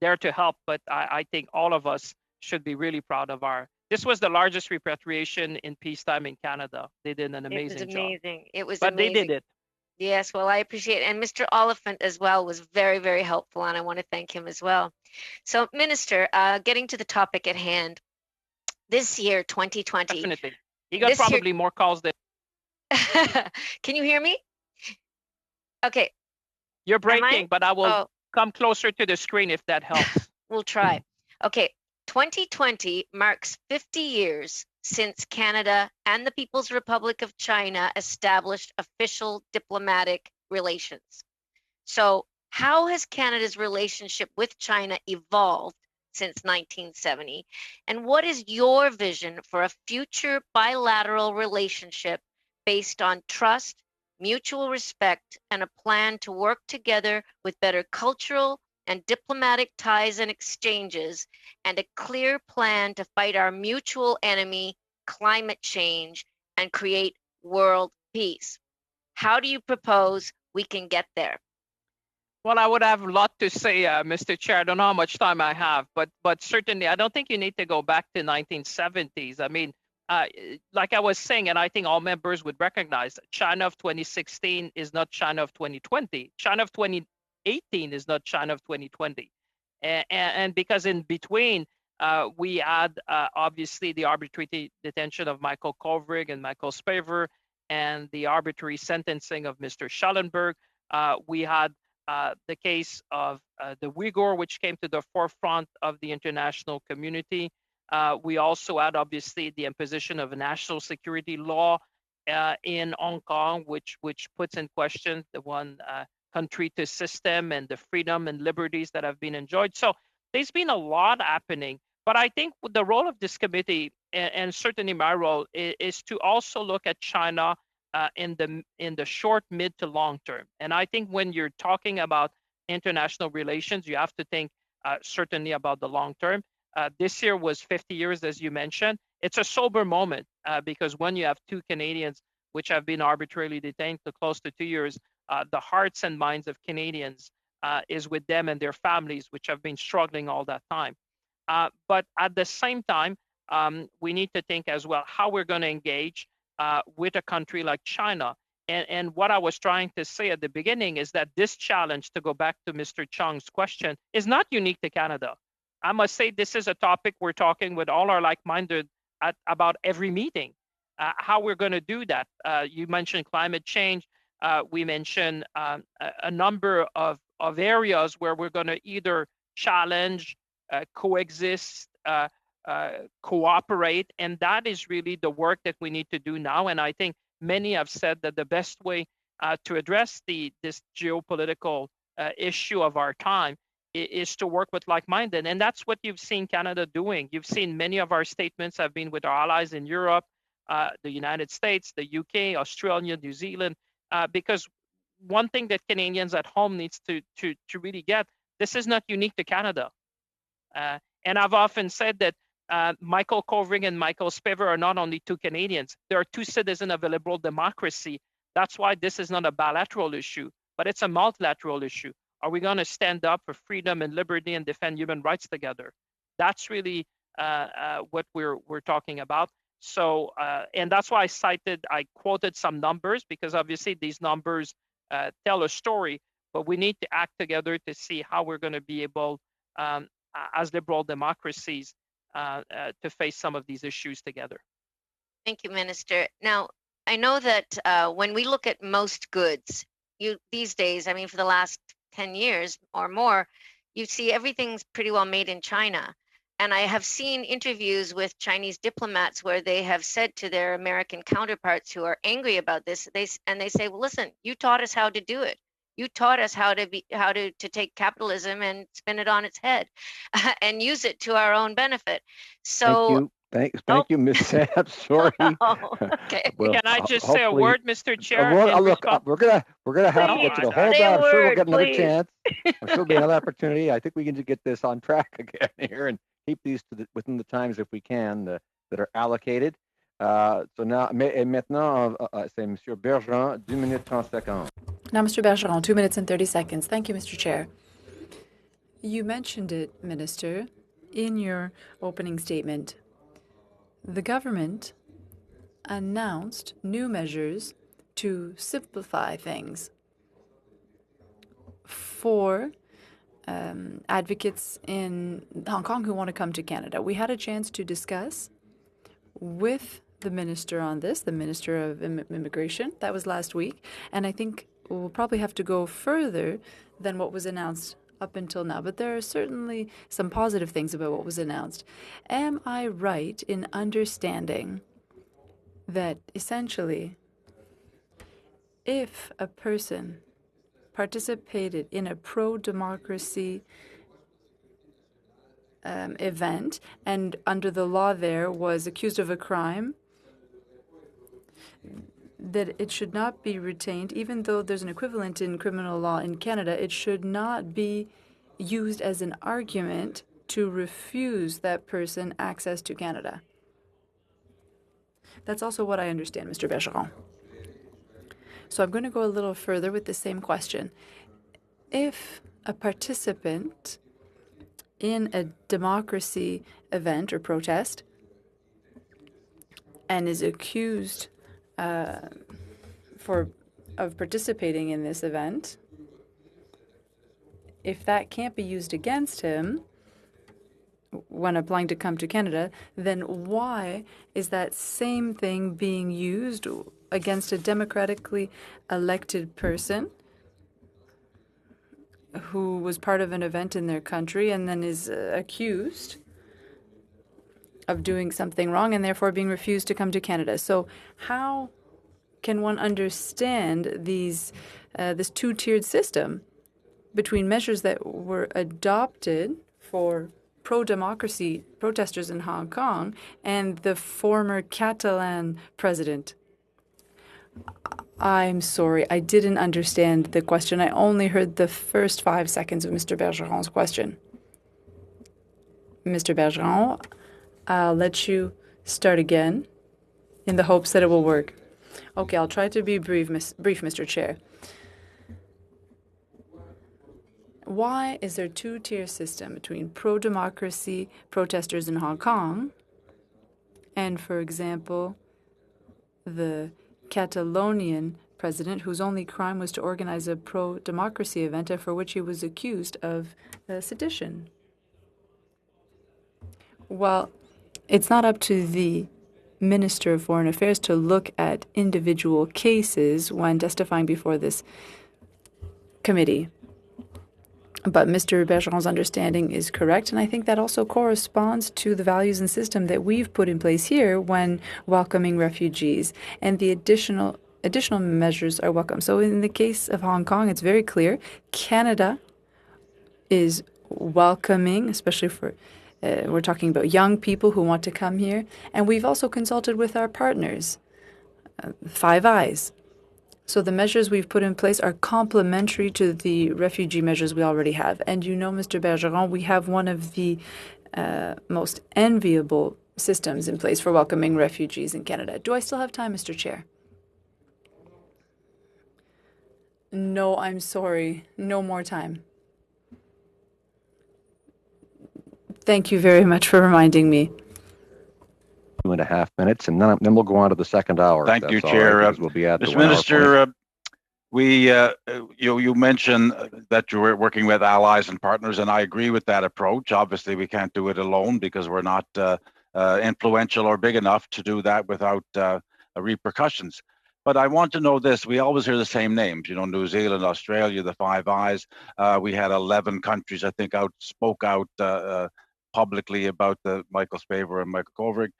there to help, but I think all of us should be really proud of this was the largest repatriation in peacetime in Canada. They did an amazing job. It was but amazing. They did it. Yes, well, I appreciate it. And Mr. Oliphant as well was very, very helpful, and I want to thank him as well. So, Minister, getting to the topic at hand, this year, 2020. Definitely. You got probably more calls than. Can you hear me? Okay. You're breaking, but I will come closer to the screen if that helps. We'll try. Okay. 2020 marks 50 years since Canada and the People's Republic of China established official diplomatic relations. So, how has Canada's relationship with China evolved since 1970? And what is your vision for a future bilateral relationship based on trust, mutual respect, and a plan to work together with better cultural and diplomatic ties and exchanges, and a clear plan to fight our mutual enemy, climate change, and create world peace? How do you propose we can get there? Well, I would have a lot to say, Mr. Chair. I don't know how much time I have, but certainly I don't think you need to go back to 1970s. I mean, like I was saying, and I think all members would recognize, China of 2016 is not China of 2020. China of 2018 is not China of 2020. And because in between, we had obviously the arbitrary detention of Michael Kovrig and Michael Spavor, and the arbitrary sentencing of Mr. Schellenberg. We had the case of the Uyghur, which came to the forefront of the international community. We also had, obviously, the imposition of a national security law in Hong Kong, which puts in question the one country to system and the freedom and liberties that have been enjoyed. So there's been a lot happening. But I think the role of this committee, and certainly my role, is to also look at China in the short, mid to long term. And I think when you're talking about international relations, you have to think certainly about the long term. This year was 50 years, as you mentioned. It's a sober moment because when you have two Canadians which have been arbitrarily detained for close to 2 years, the hearts and minds of Canadians is with them and their families, which have been struggling all that time. But at the same time, we need to think as well how we're going to engage with a country like China. And what I was trying to say at the beginning is that this challenge, to go back to Mr. Chong's question, is not unique to Canada. I must say this is a topic we're talking with all our like-minded about every meeting, how we're going to do that. You mentioned climate change. We mentioned a number of areas where we're going to either challenge, coexist, cooperate, and that is really the work that we need to do now. And I think many have said that the best way to address this geopolitical issue of our time is to work with like-minded, and that's what you've seen Canada doing. You've seen many of our statements have been with our allies in Europe, the United States, the UK, Australia, New Zealand, because one thing that Canadians at home needs to really get, this is not unique to Canada. And I've often said that Michael Kovrig and Michael Spavor are not only two Canadians, they are two citizens of a liberal democracy. That's why this is not a bilateral issue, but it's a multilateral issue. Are we going to stand up for freedom and liberty and defend human rights together? That's really what we're talking about. So, and that's why I quoted some numbers, because obviously these numbers tell a story, but we need to act together to see how we're going to be able, as liberal democracies, to face some of these issues together. Thank you, Minister. Now, I know that when we look at most goods, these days, I mean, for the last 10 years or more, you see everything's pretty well made in China. And I have seen interviews with Chinese diplomats where they have said to their American counterparts who are angry about this, they say, well, listen, you taught us how to do it. You taught us how to take capitalism and spin it on its head and use it to our own benefit. So Thank you, Ms. Sapp. Sorry. Okay. Well, Can I just say a hopefully- word, Mr. Chair? Well, in look, response- we're gonna have to Please, get to the I- whole say a I'm sure we'll word, get another please. chance. I'm sure there'll be another opportunity. I think we can just get this on track again here and keep these within the times if we can that are allocated. So now, maintenant, c'est Monsieur Bergeron, 2 minutes 30 secondes. Now, Mr. Bergeron, 2 minutes and 30 seconds. Thank you, Mr. Chair. You mentioned it, Minister, in your opening statement. The government announced new measures to simplify things for advocates in Hong Kong who want to come to Canada. We had a chance to discuss with the minister on this, the Minister of Immigration. That was last week. And I think we'll probably have to go further than what was announced up until now. But there are certainly some positive things about what was announced. Am I right in understanding that essentially if a person participated in a pro-democracy event and under the law there was accused of a crime, that it should not be retained, even though there's an equivalent in criminal law in Canada, it should not be used as an argument to refuse that person access to Canada. That's also what I understand, Mr. Bergeron. So I'm going to go a little further with the same question. If a participant in a democracy event or protest and is accused of participating in this event, if that can't be used against him when applying to come to Canada, then why is that same thing being used against a democratically elected person who was part of an event in their country and then is accused of doing something wrong and therefore being refused to come to Canada? So how can one understand this two-tiered system between measures that were adopted for pro-democracy protesters in Hong Kong and the former Catalan president? I'm sorry, I didn't understand the question. I only heard the first 5 seconds of Mr. Bergeron's question. Mr. Bergeron, I'll let you start again in the hopes that it will work. Okay, I'll try to be brief, Mr. Chair. Why is there a two-tier system between pro-democracy protesters in Hong Kong and, for example, the Catalonian president whose only crime was to organize a pro-democracy event and for which he was accused of sedition? Well, it's not up to the Minister of Foreign Affairs to look at individual cases when testifying before this committee. But Mr. Bergeron's understanding is correct, and I think that also corresponds to the values and system that we've put in place here when welcoming refugees, and the additional measures are welcome. So in the case of Hong Kong, it's very clear Canada is welcoming, especially for we're talking about young people who want to come here, and we've also consulted with our partners, Five Eyes. So the measures we've put in place are complementary to the refugee measures we already have. And you know, Mr. Bergeron, we have one of the most enviable systems in place for welcoming refugees in Canada. Do I still have time, Mr. Chair? No, I'm sorry. No more time. Thank you very much for reminding me. 2.5 minutes, and then we'll go on to the second hour. Thank you, Chair. We'll be at Mr. Minister, you mentioned that you were working with allies and partners, and I agree with that approach. Obviously, we can't do it alone because we're not influential or big enough to do that without repercussions. But I want to know this. We always hear the same names, New Zealand, Australia, the Five Eyes. We had 11 countries, I think, spoke out publicly about the Michael Spavor and Michael Kovrig.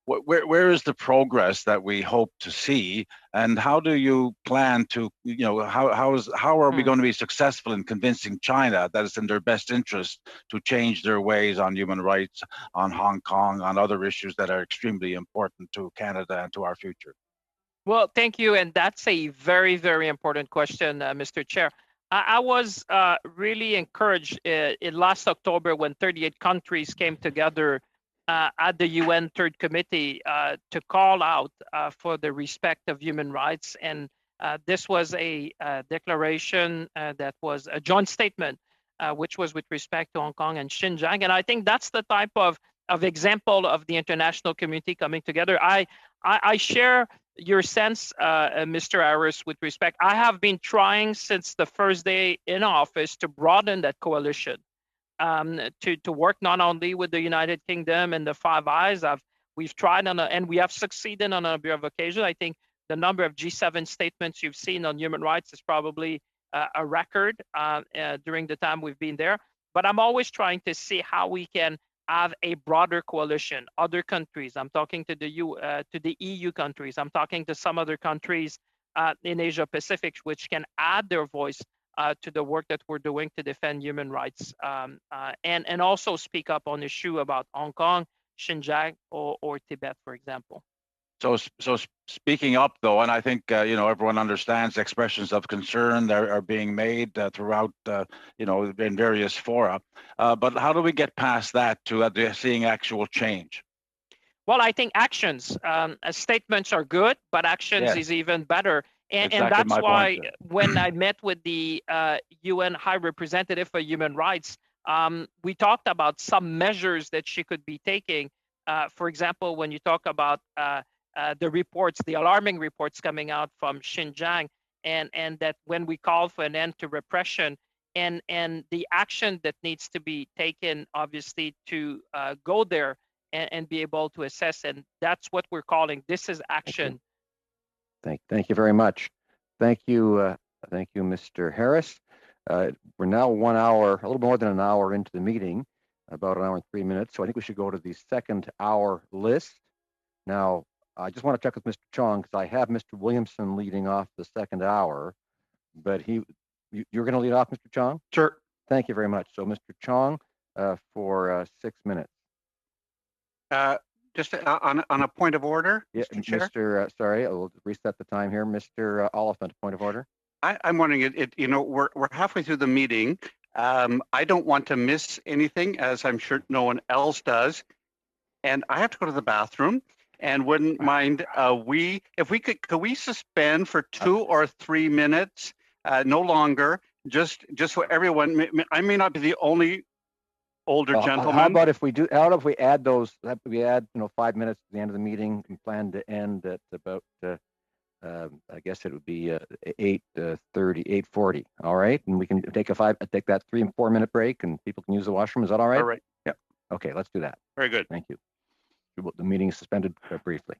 where is the progress that we hope to see, and how do you plan to, how are we going to be successful in convincing China that it's in their best interest to change their ways on human rights, on Hong Kong, on other issues that are extremely important to Canada and to our future? Well, thank you. And that's a very, very important question, Mr. Chair. I was really encouraged in last October when 38 countries came together at the UN Third Committee to call out for the respect of human rights. And this was a declaration that was a joint statement, which was with respect to Hong Kong and Xinjiang. And I think that's the type of example of the international community coming together. I share your sense, Mr. Harris, with respect. I have been trying since the first day in office to broaden that coalition, to work not only with the United Kingdom and the Five Eyes. We've tried and we have succeeded on a number of occasions. I think the number of G7 statements you've seen on human rights is probably a record during the time we've been there. But I'm always trying to see how we can have a broader coalition, other countries. I'm talking to the EU countries. I'm talking to some other countries in Asia Pacific, which can add their voice to the work that we're doing to defend human rights, and also speak up on issue about Hong Kong, Xinjiang, or Tibet, for example. So speaking up, though, and I think everyone understands expressions of concern that are being made throughout, in various fora. But how do we get past that to seeing actual change? Well, I think actions, statements are good, but actions is even better. And that's why when I met with the UN High Representative for Human Rights, we talked about some measures that she could be taking. For example, when you talk about the reports, the alarming reports coming out from Xinjiang, and that when we call for an end to repression and the action that needs to be taken, obviously, to go there and be able to assess. And that's what we're calling, this is action. Thank you very much. Thank you, Mr. Harris. We're now 1 hour, a little more than an hour into the meeting, about an hour and 3 minutes. So I think we should go to the second hour list. Now, I just want to check with Mr. Chong because I have Mr. Williamson leading off the second hour, but you're going to lead off, Mr. Chong? Sure. Thank you very much. So, Mr. Chong, for 6 minutes. Just on a point of order, Yeah, Mr. Chair? Sorry, I will reset the time here. Mr. Oliphant, point of order. I'm wondering, we're halfway through the meeting. I don't want to miss anything, as I'm sure no one else does. And I have to go to the bathroom. And wouldn't mind could we suspend for 2 or 3 minutes, no longer, just so everyone. I may not be the only older gentleman. How about if we add those? We add 5 minutes to the end of the meeting and plan to end at about I guess it would be 8:30, 8:40. All right, and we can take that 3 and 4 minute break, and people can use the washroom. Is that all right? All right. Yeah. Okay, let's do that. Very good. Thank you. The meeting is suspended briefly.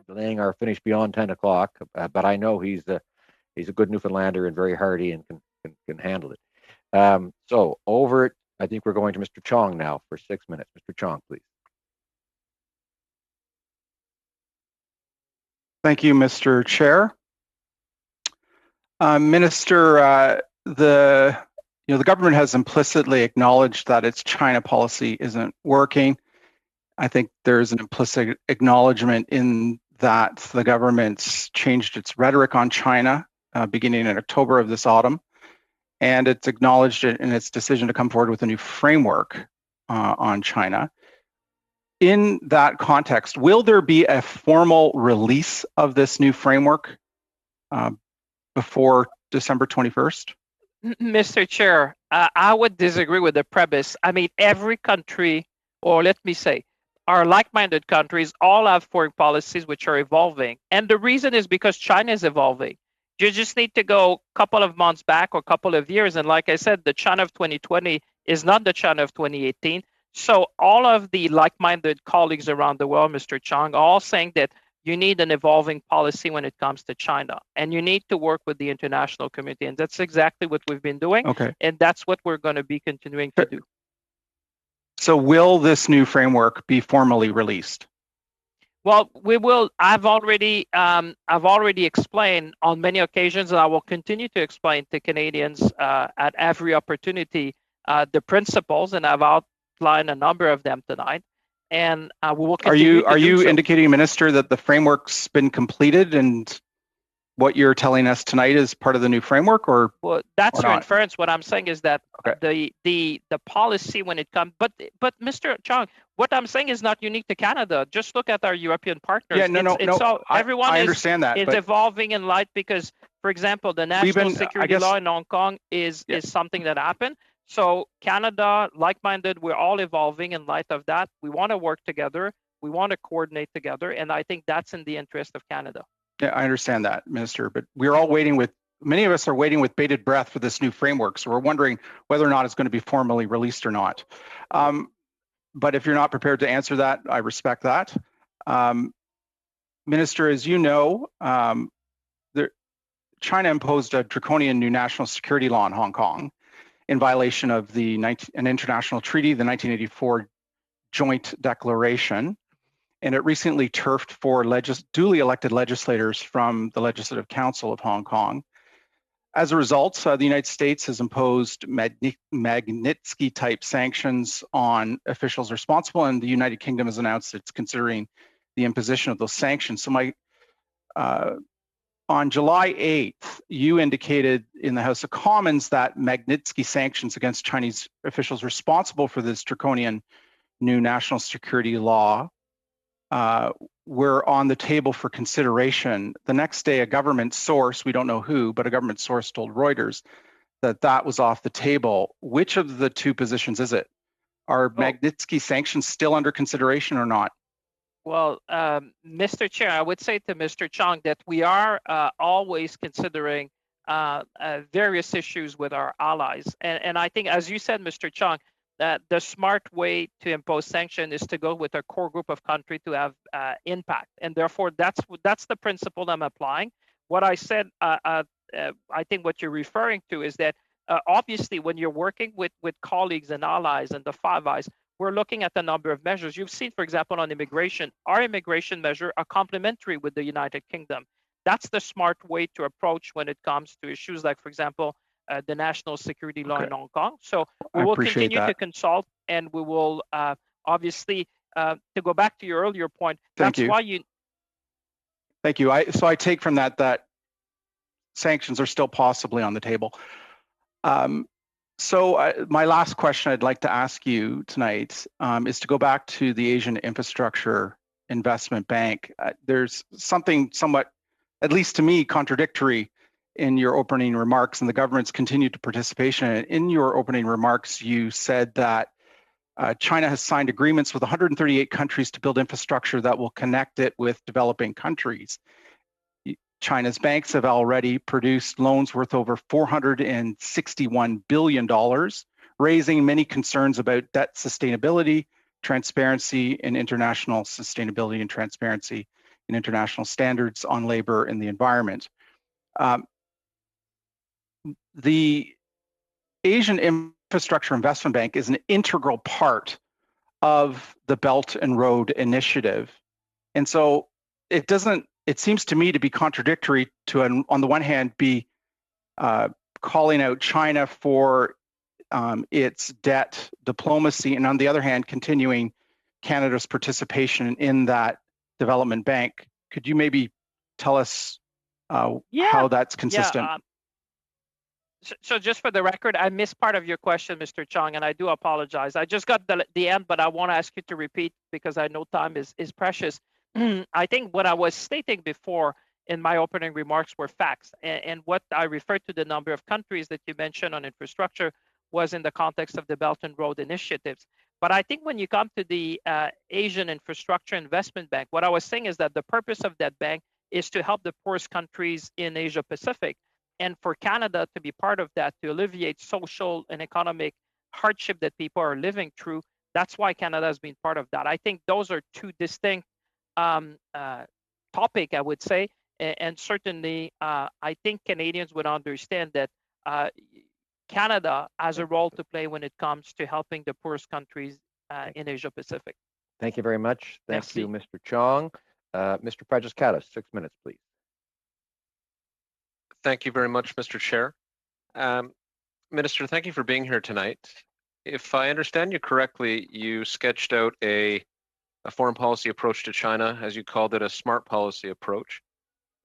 Delaying our finish beyond 10 o'clock, but I know he's a good Newfoundlander and very hardy and can handle it. So over, I think we're going to Mr. Chong now for 6 minutes. Mr. Chong, please. Thank you, Mr. Chair. Minister, the government has implicitly acknowledged that its China policy isn't working. I think there's an implicit acknowledgement in that the government's changed its rhetoric on China beginning in October of this autumn, and it's acknowledged it in its decision to come forward with a new framework on China. In that context, will there be a formal release of this new framework before December 21st? Mr. Chair, I would disagree with the premise. I mean, every country, or let me say, our like-minded countries all have foreign policies which are evolving. And the reason is because China is evolving. You just need to go a couple of months back or a couple of years. And like I said, the China of 2020 is not the China of 2018. So all of the like-minded colleagues around the world, Mr. Chong, are all saying that you need an evolving policy when it comes to China. And you need to work with the international community. And that's exactly what we've been doing. Okay. And that's what we're going to be continuing to do. So will this new framework be formally released? Well, we will. I've already explained on many occasions, and I will continue to explain to Canadians at every opportunity the principles, and I've outlined a number of them tonight. And we will continue. Are you indicating, Minister, that the framework's been completed and what you're telling us tonight is part of the new framework, or? Well, that's your not? inference. What I'm saying is that the policy when it comes, but Mr. Chong, what I'm saying is not unique to Canada. Just look at our European partners. Yeah, no. Everyone I understand that. Is evolving in light because, for example, the national security law in Hong Kong is something that happened. So Canada, like-minded, we're all evolving in light of that. We want to work together. We want to coordinate together, and I think that's in the interest of Canada. Yeah, I understand that, Minister, but we're all many of us are waiting with bated breath for this new framework. So we're wondering whether or not it's going to be formally released or not. But if you're not prepared to answer that, I respect that. Minister, as you know, China imposed a draconian new national security law in Hong Kong in violation of an international treaty, the 1984 Joint Declaration. And it recently turfed 4 duly elected legislators from the Legislative Council of Hong Kong. As a result, the United States has imposed Magnitsky-type sanctions on officials responsible, and the United Kingdom has announced it's considering the imposition of those sanctions. So on July 8th, you indicated in the House of Commons that Magnitsky sanctions against Chinese officials responsible for this draconian new national security law were on the table for consideration. The next day, a government source, we don't know who, but a government source told Reuters that was off the table. Which of the two positions is it? Are Magnitsky sanctions still under consideration or not? Well, Mr. Chair, I would say to Mr. Chong that we are always considering various issues with our allies. And I think, as you said, Mr. Chong, that the smart way to impose sanction is to go with a core group of countries to have impact. And therefore, that's the principle I'm applying. What I said, I think what you're referring to is that obviously when you're working with colleagues and allies and the Five Eyes, we're looking at a number of measures. You've seen, for example, on immigration, our immigration measures are complementary with the United Kingdom. That's the smart way to approach when it comes to issues like, for example, the national security law Okay. in Hong Kong. So we I will appreciate continue to that. consult, and we will obviously, to go back to your earlier point, Thank that's you. why you. Thank you. So I take from that sanctions are still possibly on the table. My last question I'd like to ask you tonight is to go back to the Asian Infrastructure Investment Bank. There's something somewhat, at least to me, contradictory in your opening remarks and the government's continued participation. In your opening remarks, you said that China has signed agreements with 138 countries to build infrastructure that will connect it with developing countries. China's banks have already produced loans worth over $461 billion, raising many concerns about debt sustainability, transparency, and international sustainability and transparency in international standards on labor and the environment. The Asian Infrastructure Investment Bank is an integral part of the Belt and Road Initiative. And so it seems to me to be contradictory to, on the one hand, be calling out China for its debt diplomacy, and on the other hand, continuing Canada's participation in that development bank. Could you maybe tell us how that's consistent? Yeah, so just for the record, I missed part of your question, Mr. Chong, and I do apologize. I just got the end, but I want to ask you to repeat because I know time is precious. I think what I was stating before in my opening remarks were facts. And what I referred to the number of countries that you mentioned on infrastructure was in the context of the Belt and Road initiatives. But I think when you come to the Asian Infrastructure Investment Bank, what I was saying is that the purpose of that bank is to help the poorest countries in Asia Pacific. And for Canada to be part of that, to alleviate social and economic hardship that people are living through, that's why Canada has been part of that. I think those are two distinct topics, I would say. And certainly, I think Canadians would understand that Canada has a role to play when it comes to helping the poorest countries in Asia Pacific. Thank you very much. Thank Merci. you, Mr. Chong. Mr. Prajus-Katas, 6 minutes, please. Thank you very much, Mr. Chair. Minister, thank you for being here tonight. If I understand you correctly, you sketched out a foreign policy approach to China, as you called it, a smart policy approach.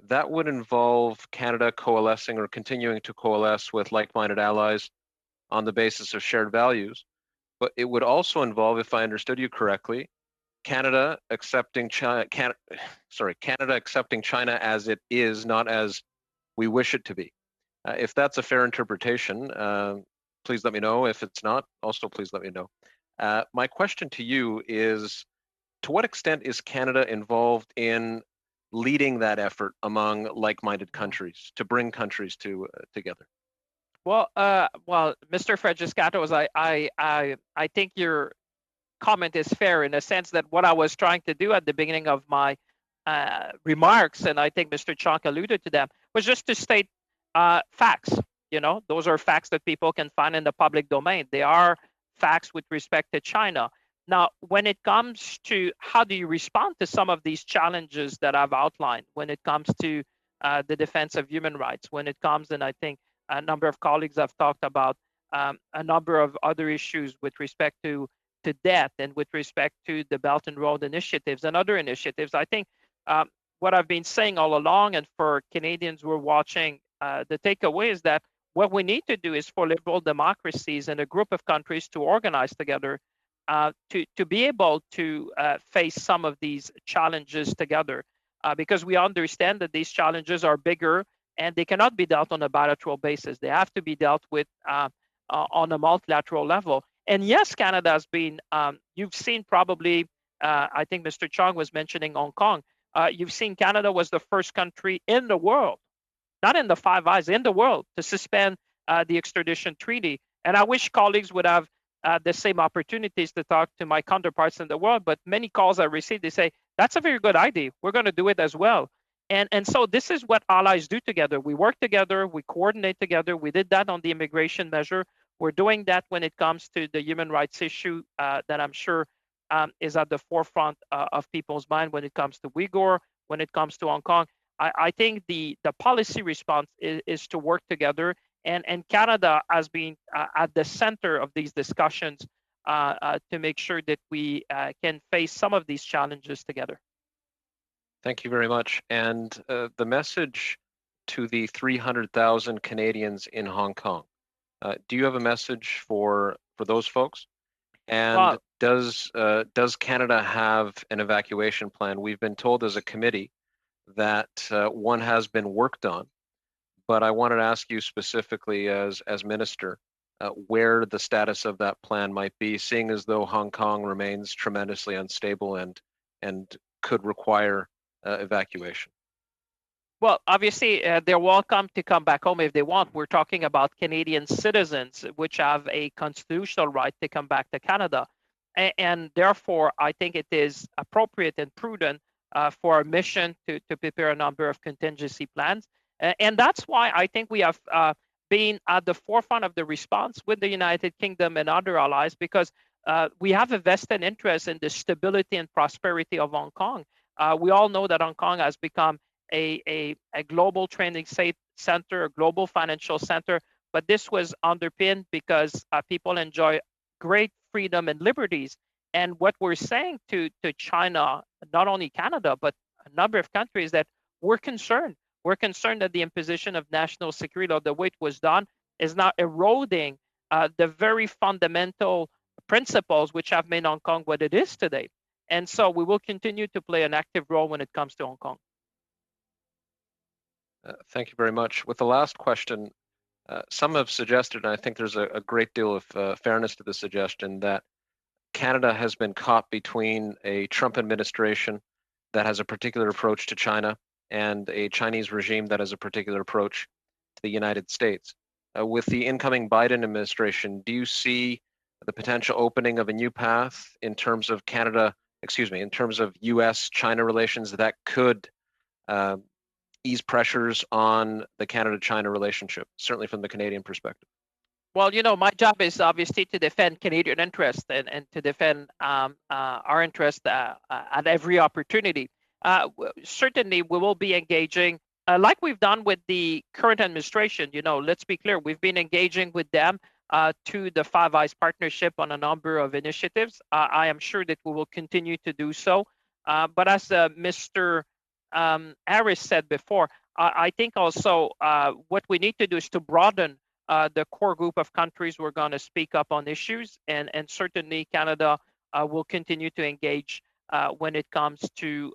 That would involve Canada coalescing or continuing to coalesce with like-minded allies on the basis of shared values. But it would also involve, if I understood you correctly, Canada accepting China as it is, not as we wish it to be. If that's a fair interpretation, please let me know. If it's not, also please let me know. My question to you is, to what extent is Canada involved in leading that effort among like-minded countries to bring countries together? Well, Mr. Prajus-Katas, I think your comment is fair in the sense that what I was trying to do at the beginning of my remarks, and I think Mr. Chong alluded to them, was just to state facts. You know, those are facts that people can find in the public domain. They are facts with respect to China. Now, when it comes to how do you respond to some of these challenges that I've outlined, when it comes to the defense of human rights, when it comes, and I think a number of colleagues have talked about a number of other issues with respect to debt and with respect to the Belt and Road initiatives and other initiatives, I think what I've been saying all along, and for Canadians who are watching, the takeaway is that what we need to do is for liberal democracies and a group of countries to organize together to be able to face some of these challenges together, because we understand that these challenges are bigger and they cannot be dealt on a bilateral basis. They have to be dealt with on a multilateral level. And yes, Canada has been, you've seen probably, I think Mr. Chong was mentioning Hong Kong. You've seen Canada was the first country in the world, not in the Five Eyes, in the world, to suspend the extradition treaty. And I wish colleagues would have the same opportunities to talk to my counterparts in the world, but many calls I received, they say, that's a very good idea. We're going to do it as well. And so this is what allies do together. We work together, we coordinate together. We did that on the immigration measure. We're doing that when it comes to the human rights issue that I'm sure is at the forefront of people's mind when it comes to Uyghur, when it comes to Hong Kong. I think the policy response is to work together And Canada has been at the center of these discussions to make sure that we can face some of these challenges together. Thank you very much. And the message to the 300,000 Canadians in Hong Kong, do you have a message for those folks? And Well, does Canada have an evacuation plan? We've been told as a committee that one has been worked on, but I wanted to ask you specifically as Minister, where the status of that plan might be, seeing as though Hong Kong remains tremendously unstable and could require evacuation. Well, obviously, they're welcome to come back home if they want. We're talking about Canadian citizens, which have a constitutional right to come back to Canada. And therefore, I think it is appropriate and prudent for our mission to prepare a number of contingency plans. And that's why I think we have been at the forefront of the response with the United Kingdom and other allies, because we have a vested interest in the stability and prosperity of Hong Kong. We all know that Hong Kong has become a global training center, a global financial center, but this was underpinned because people enjoy great freedom and liberties. And what we're saying to China, not only Canada, but a number of countries, that we're concerned. We're concerned that the imposition of national security law, the way it was done, is now eroding the very fundamental principles which have made Hong Kong what it is today. And so we will continue to play an active role when it comes to Hong Kong. Thank you very much. With the last question, some have suggested, and I think there's a great deal of fairness to the suggestion, that Canada has been caught between a Trump administration that has a particular approach to China and a Chinese regime that has a particular approach to the United States. With the incoming Biden administration, do you see the potential opening of a new path in terms of in terms of U.S.-China relations that could ease pressures on the Canada-China relationship, certainly from the Canadian perspective? Well, my job is obviously to defend Canadian interests and to defend our interests at every opportunity. Certainly, we will be engaging, like we've done with the current administration. Let's be clear, we've been engaging with them to the Five Eyes Partnership on a number of initiatives. I am sure that we will continue to do so. But as Mr. Harris said before, I think also what we need to do is to broaden the core group of countries we're going to speak up on issues, and certainly Canada will continue to engage when it comes to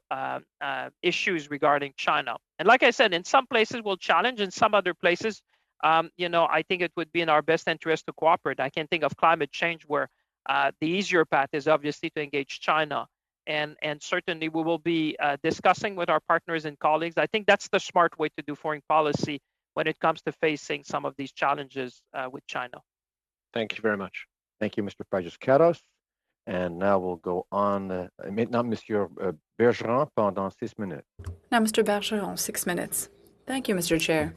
issues regarding China. And like I said, in some places we'll challenge, in some other places, I think it would be in our best interest to cooperate. I can think of climate change where the easier path is obviously to engage China. And certainly we will be discussing with our partners and colleagues. I think that's the smart way to do foreign policy when it comes to facing some of these challenges with China. Thank you very much. Thank you, Mr. Fragios-Caros. And now we'll go on. Maintenant, Monsieur Bergeron, pendant 6 minutes. Now, Mr. Bergeron, 6 minutes. Thank you, Mr. Chair.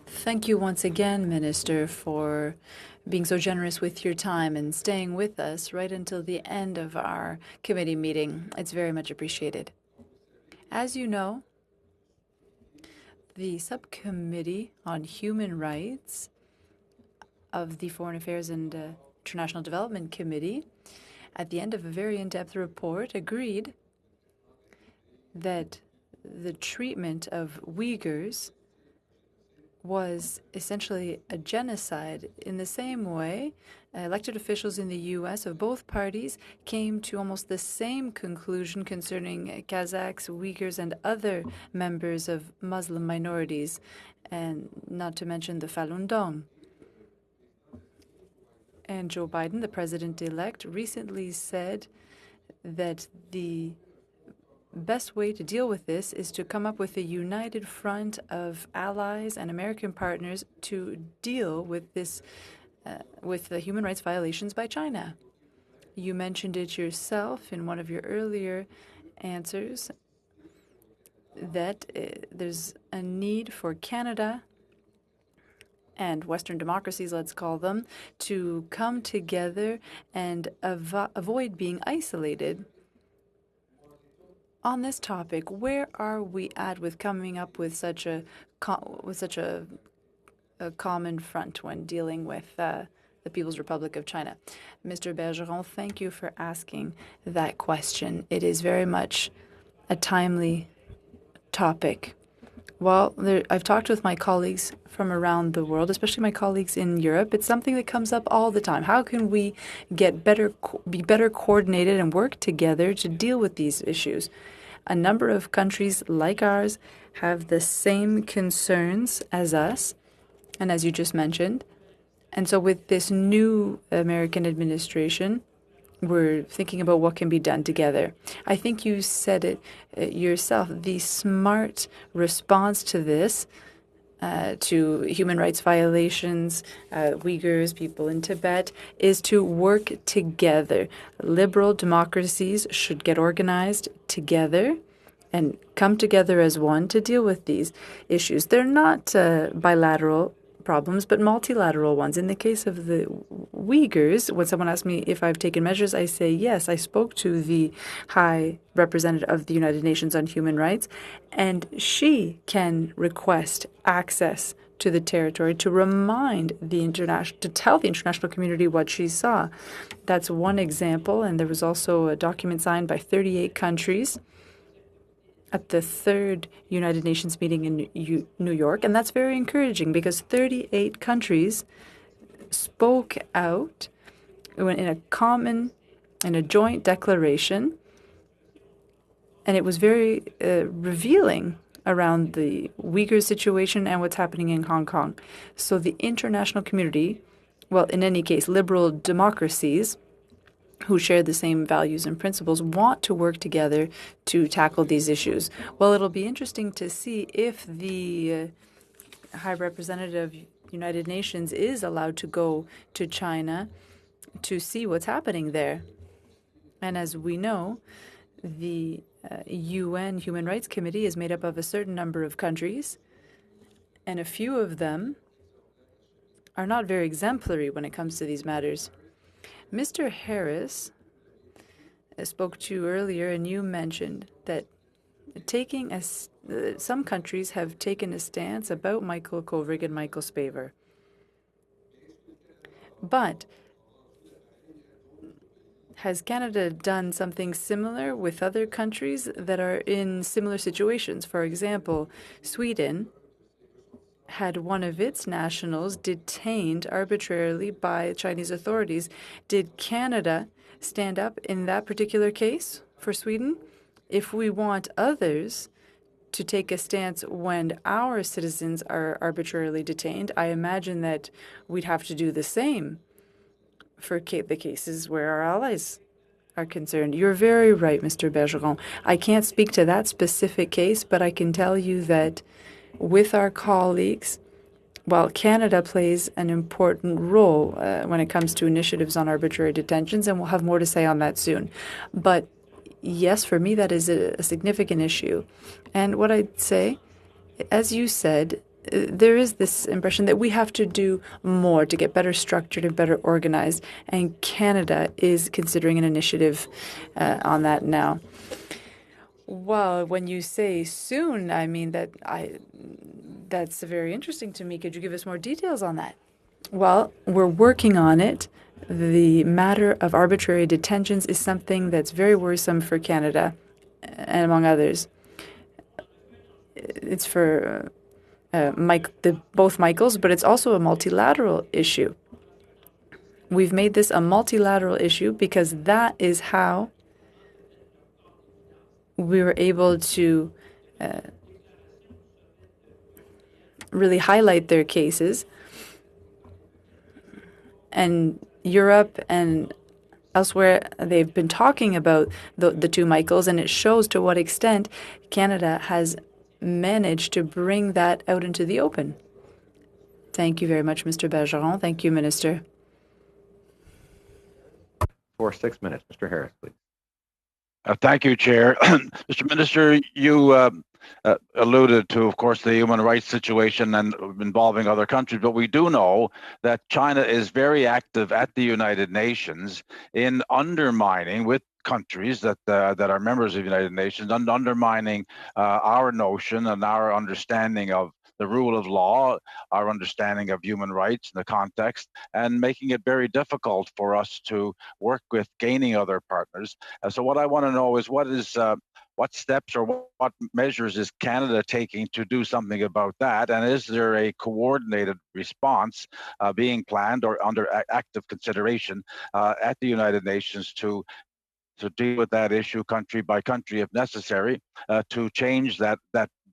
Thank you once again, Minister, for being so generous with your time and staying with us right until the end of our committee meeting. It's very much appreciated. As you know, the Subcommittee on Human Rights of the Foreign Affairs and International Development Committee, at the end of a very in-depth report, agreed that the treatment of Uyghurs was essentially a genocide. In the same way, elected officials in the U.S. of both parties came to almost the same conclusion concerning Kazakhs, Uyghurs, and other members of Muslim minorities, and not to mention the Falun Gong. And Joe Biden, the president-elect, recently said that the best way to deal with this is to come up with a united front of allies and American partners to deal with this, with the human rights violations by China. You mentioned it yourself in one of your earlier answers that there's a need for Canada and Western democracies, let's call them, to come together and avoid being isolated. On this topic, where are we at with coming up with such a a common front when dealing with the People's Republic of China. Mr. Bergeron, thank you for asking that question. It is very much a timely topic. Well, I've talked with my colleagues from around the world, especially my colleagues in Europe. It's something that comes up all the time. How can we get be better coordinated and work together to deal with these issues? A number of countries like ours have the same concerns as us, and as you just mentioned. And so with this new American administration, we're thinking about what can be done together. I think you said it yourself. The smart response to this, to human rights violations, Uyghurs, people in Tibet, is to work together. Liberal democracies should get organized together and come together as one to deal with these issues. They're not bilateral problems, but multilateral ones. In the case of the Uyghurs, when someone asks me if I've taken measures, I say yes. I spoke to the High Representative of the United Nations on Human Rights, and she can request access to the territory to remind to tell the international community what she saw. That's one example, and there was also a document signed by 38 countries at the third United Nations meeting in New York, and that's very encouraging because 38 countries spoke out in a joint declaration, and it was very revealing around the Uyghur situation and what's happening in Hong Kong. So the international community, well, in any case, liberal democracies who share the same values and principles, want to work together to tackle these issues. Well, it'll be interesting to see if the High Representative of United Nations is allowed to go to China to see what's happening there. And as we know, the UN Human Rights Committee is made up of a certain number of countries, and a few of them are not very exemplary when it comes to these matters. Mr. Harris spoke to you earlier, and you mentioned that some countries have taken a stance about Michael Kovrig and Michael Spavor. But has Canada done something similar with other countries that are in similar situations? For example, Sweden had one of its nationals detained arbitrarily by Chinese authorities. Did Canada stand up in that particular case for Sweden? If we want others to take a stance when our citizens are arbitrarily detained, I imagine that we'd have to do the same for the cases where our allies are concerned. You're very right, Mr. Bergeron. I can't speak to that specific case, but I can tell you that with our colleagues, while Canada plays an important role when it comes to initiatives on arbitrary detentions, and we'll have more to say on that soon. But yes, for me, that is a significant issue. And what I'd say, as you said, there is this impression that we have to do more to get better structured and better organized, and Canada is considering an initiative on that now. Well, when you say soon, I mean that's very interesting to me. Could you give us more details on that? Well, we're working on it. The matter of arbitrary detentions is something that's very worrisome for Canada, and among others. It's for both Michaels, but it's also a multilateral issue. We've made this a multilateral issue because that is how we were able to really highlight their cases. And Europe and elsewhere, they've been talking about the two Michaels, and it shows to what extent Canada has managed to bring that out into the open. Thank you very much, Mr. Bergeron. Thank you, Minister. For 6 minutes, Mr. Harris, please. Thank you, Chair. Mr. Minister, you alluded to, of course, the human rights situation and involving other countries, but we do know that China is very active at the United Nations in undermining with countries that are members of the United Nations and undermining our notion and our understanding of the rule of law, our understanding of human rights in the context, and making it very difficult for us to work with gaining other partners. So what I want to know is what steps or what measures is Canada taking to do something about that? And is there a coordinated response being planned or under active consideration at the United Nations to deal with that issue country by country if necessary, to change that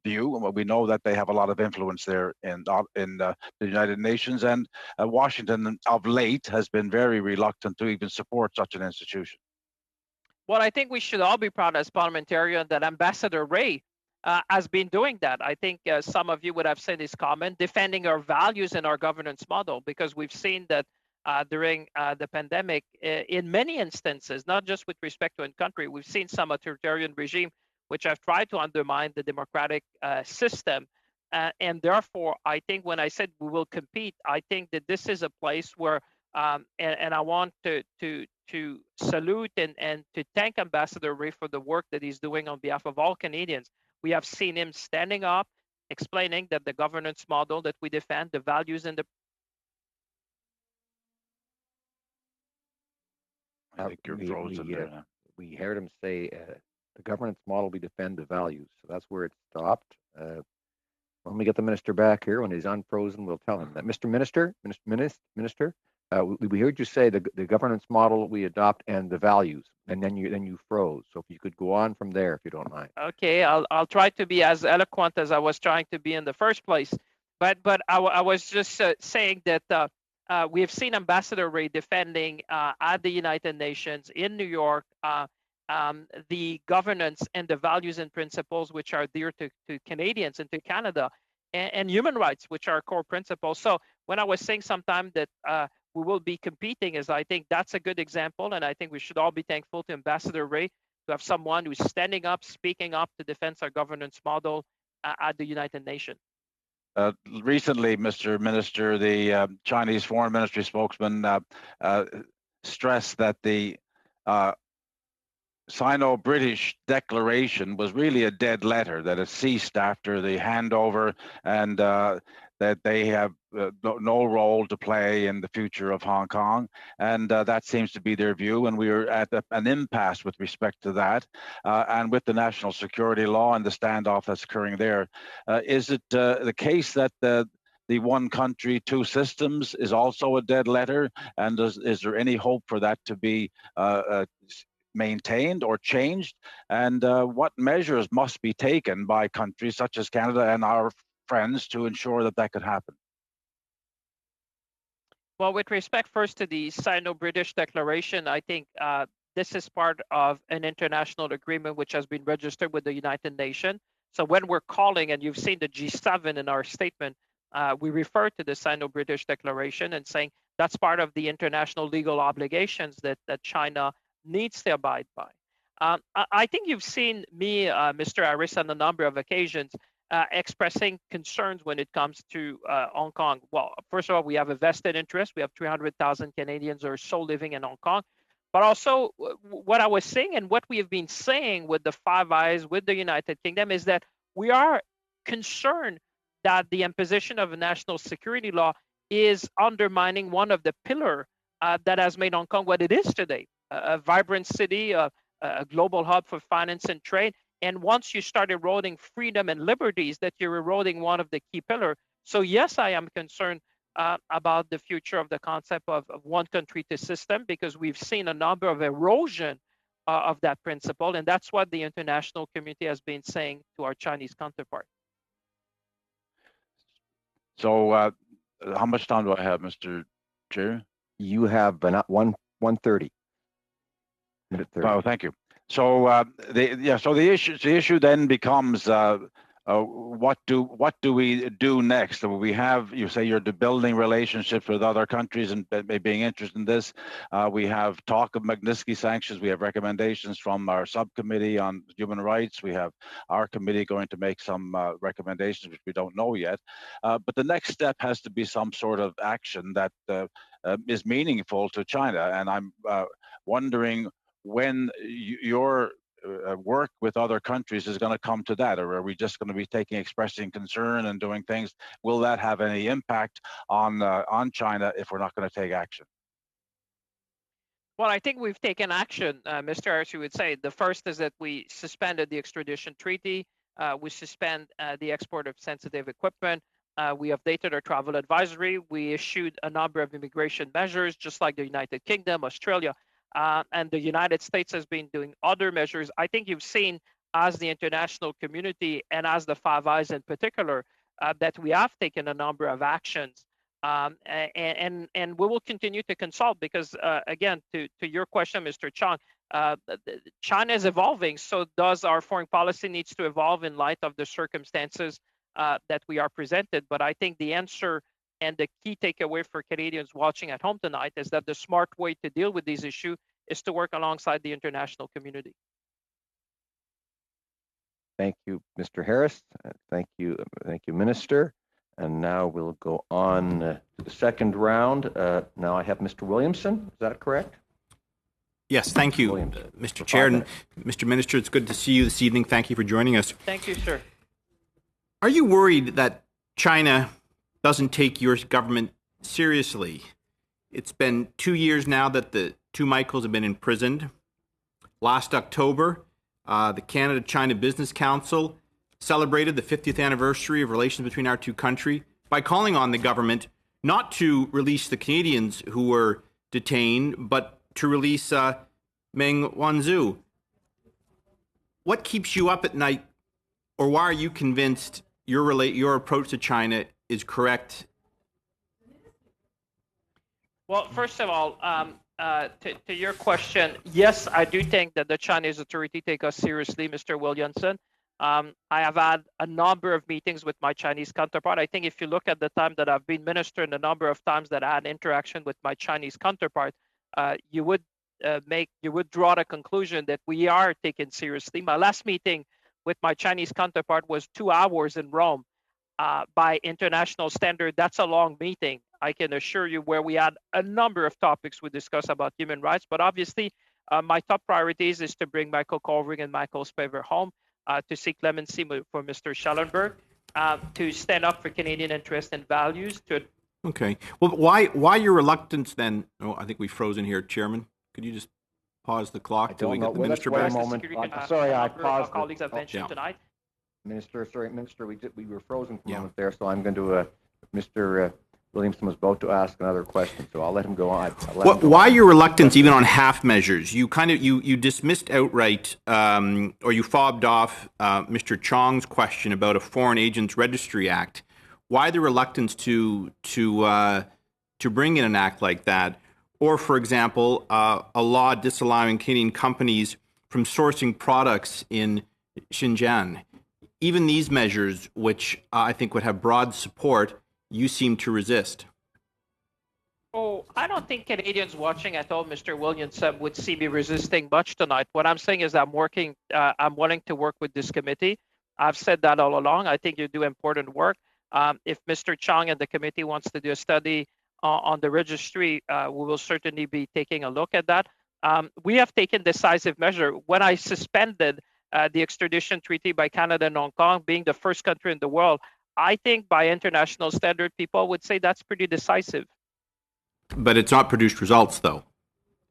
view? We know that they have a lot of influence there in the United Nations, and Washington of late has been very reluctant to even support such an institution. Well, I think we should all be proud as parliamentarians that Ambassador Ray has been doing that. I think some of you would have seen his comment, defending our values and our governance model, because we've seen that during the pandemic, in many instances, not just with respect to a country, we've seen some authoritarian regime which have tried to undermine the democratic system. And therefore, I think when I said we will compete, I think that this is a place where, and I want to salute and to thank Ambassador Ray for the work that he's doing on behalf of all Canadians. We have seen him standing up, explaining that the governance model that we defend, the values and the I think you're frozen there. We heard him say the governance model, we defend the values. So that's where it stopped. When we get the minister back here, when he's unfrozen, we'll tell him that. Mr. Minister, we heard you say the governance model we adopt and the values, and then you froze. So if you could go on from there, if you don't mind. Okay, I'll try to be as eloquent as I was trying to be in the first place. But I was just saying that we have seen Ambassador Ray defending at the United Nations in New York the governance and the values and principles which are dear to Canadians and to Canada, and human rights, which are core principles. So when I was saying sometime that we will be competing, is I think that's a good example, and I think we should all be thankful to Ambassador Ray to have someone who's standing up, speaking up to defend our governance model at the United Nations. Recently, Mr. Minister, the Chinese Foreign Ministry spokesman stressed that the Sino-British declaration was really a dead letter, that it ceased after the handover, and that they have no role to play in the future of Hong Kong. And that seems to be their view. And we are at an impasse with respect to that. And with the national security law and the standoff that's occurring there, is it the case that the one country, two systems is also a dead letter? And is there any hope for that to be maintained or changed? And what measures must be taken by countries such as Canada and our friends to ensure that that could happen? Well, with respect first to the Sino-British Declaration, I think this is part of an international agreement which has been registered with the United Nations. So when we're calling, and you've seen the G7 in our statement, we refer to the Sino-British Declaration and saying that's part of the international legal obligations that China needs to abide by. I think you've seen me, Mr. Harris, on a number of occasions expressing concerns when it comes to Hong Kong. Well, first of all, we have a vested interest. We have 300,000 Canadians or so living in Hong Kong. But also what I was saying and what we have been saying with the Five Eyes, with the United Kingdom, is that we are concerned that the imposition of a national security law is undermining one of the pillars that has made Hong Kong what it is today, a vibrant city, a global hub for finance and trade. And once you start eroding freedom and liberties, that you're eroding one of the key pillars. So yes, I am concerned about the future of the concept of one country to system, because we've seen a number of erosion of that principle. And that's what the international community has been saying to our Chinese counterpart. So how much time do I have, Mr. Chair? You have 1:30. Minute 30. Oh, thank you. So the issue then becomes what do we do next? We have, you say you're building relationships with other countries and being interested in this. We have talk of Magnitsky sanctions. We have recommendations from our subcommittee on human rights. We have our committee going to make some recommendations, which we don't know yet. But the next step has to be some sort of action that is meaningful to China. And I'm wondering when your work with other countries is going to come to that, or are we just going to be expressing concern and doing things? Will that have any impact on China if we're not going to take action? Well, I think we've taken action, Mr. Harris. You would say the first is that we suspended the extradition treaty. We suspend the export of sensitive equipment. We updated our travel advisory. We issued a number of immigration measures, just like the United Kingdom, Australia, and the United States has been doing other measures. I think you've seen, as the international community and as the Five Eyes in particular, that we have taken a number of actions. And we will continue to consult because, again, to your question, Mr. Chong, China is evolving. So does our foreign policy needs to evolve in light of the circumstances that we are presented? But I think the answer and the key takeaway for Canadians watching at home tonight is that the smart way to deal with this issue is to work alongside the international community. Thank you, Mr. Harris. Thank you, Minister. And now we'll go on to the second round. Now I have Mr. Williamson. Is that correct? Yes, thank you, Mr. Chair. And Mr. Minister, it's good to see you this evening. Thank you for joining us. Thank you, sir. Are you worried that China doesn't take your government seriously? It's been 2 years now that the two Michaels have been imprisoned. Last October, the Canada-China Business Council celebrated the 50th anniversary of relations between our two countries by calling on the government not to release the Canadians who were detained, but to release Meng Wanzhou. What keeps you up at night, or why are you convinced your approach to China is correct? Well, first of all, to your question, yes, I do think that the Chinese authority take us seriously, Mr. Williamson. I have had a number of meetings with my Chinese counterpart. I think if you look at the time that I've been minister and the number of times that I had interaction with my Chinese counterpart, you would draw the conclusion that we are taken seriously. My last meeting with my Chinese counterpart was 2 hours in Rome. By international standard, that's a long meeting. I can assure you, where we had a number of topics we discussed about human rights. But obviously, my top priorities is to bring Michael Kovrig and Michael Spavor home, to seek clemency for Mr. Schellenberg, to stand up for Canadian interests and values. Okay. Well, why your reluctance then? Oh, I think we've frozen here, Chairman. Could you just pause the clock till we get the minister back? Sorry, I paused. Colleagues have mentioned tonight. Minister, we were frozen for a moment there, so I'm going to, Mr. Williamson was about to ask another question, so I'll let him go on. Why your reluctance even on half measures? You kind of you dismissed outright, or you fobbed off Mr. Chong's question about a Foreign Agents Registry Act. Why the reluctance to bring in an act like that, or for example, a law disallowing Canadian companies from sourcing products in Xinjiang? Even these measures, which I think would have broad support, you seem to resist. Oh, I don't think Canadians watching at home, Mr. Williamson, would see me resisting much tonight. What I'm saying is I'm willing to work with this committee. I've said that all along. I think you do important work. If Mr. Chong and the committee wants to do a study on the registry, we will certainly be taking a look at that. We have taken decisive measure. When I suspended the extradition treaty by Canada and Hong Kong, being the first country in the world, I think by international standard, people would say that's pretty decisive. But it's not produced results, though.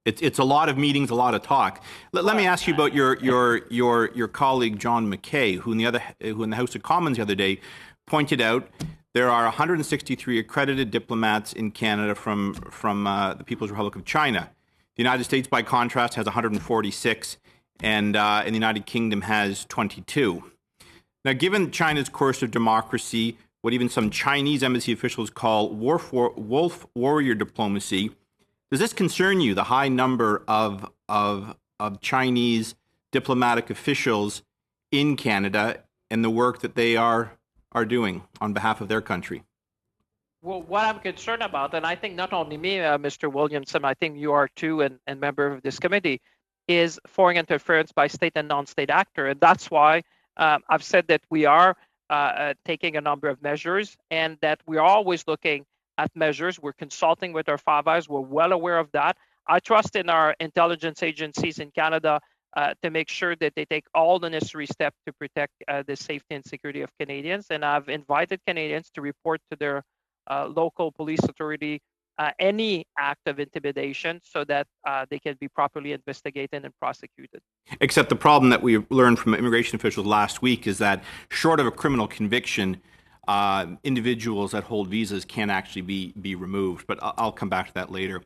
It's a lot of meetings, a lot of talk. Let me ask you about your colleague John McKay, who in the House of Commons the other day pointed out there are 163 accredited diplomats in Canada from the People's Republic of China. The United States, by contrast, has 146, and the United Kingdom has 22. Now, given China's course of democracy, what even some Chinese embassy officials call wolf warrior diplomacy, does this concern you, the high number of Chinese diplomatic officials in Canada and the work that they are doing on behalf of their country? Well, what I'm concerned about, and I think not only me, Mr. Williamson, I think you are too, and member of this committee, is foreign interference by state and non-state actor. And that's why I've said that we are taking a number of measures and that we're always looking at measures. We're consulting with our Five Eyes. We're well aware of that. I trust in our intelligence agencies in Canada to make sure that they take all the necessary steps to protect the safety and security of Canadians. And I've invited Canadians to report to their local police authority any act of intimidation so that they can be properly investigated and prosecuted. Except the problem that we learned from immigration officials last week is that short of a criminal conviction, individuals that hold visas can actually be removed. But I'll come back to that later.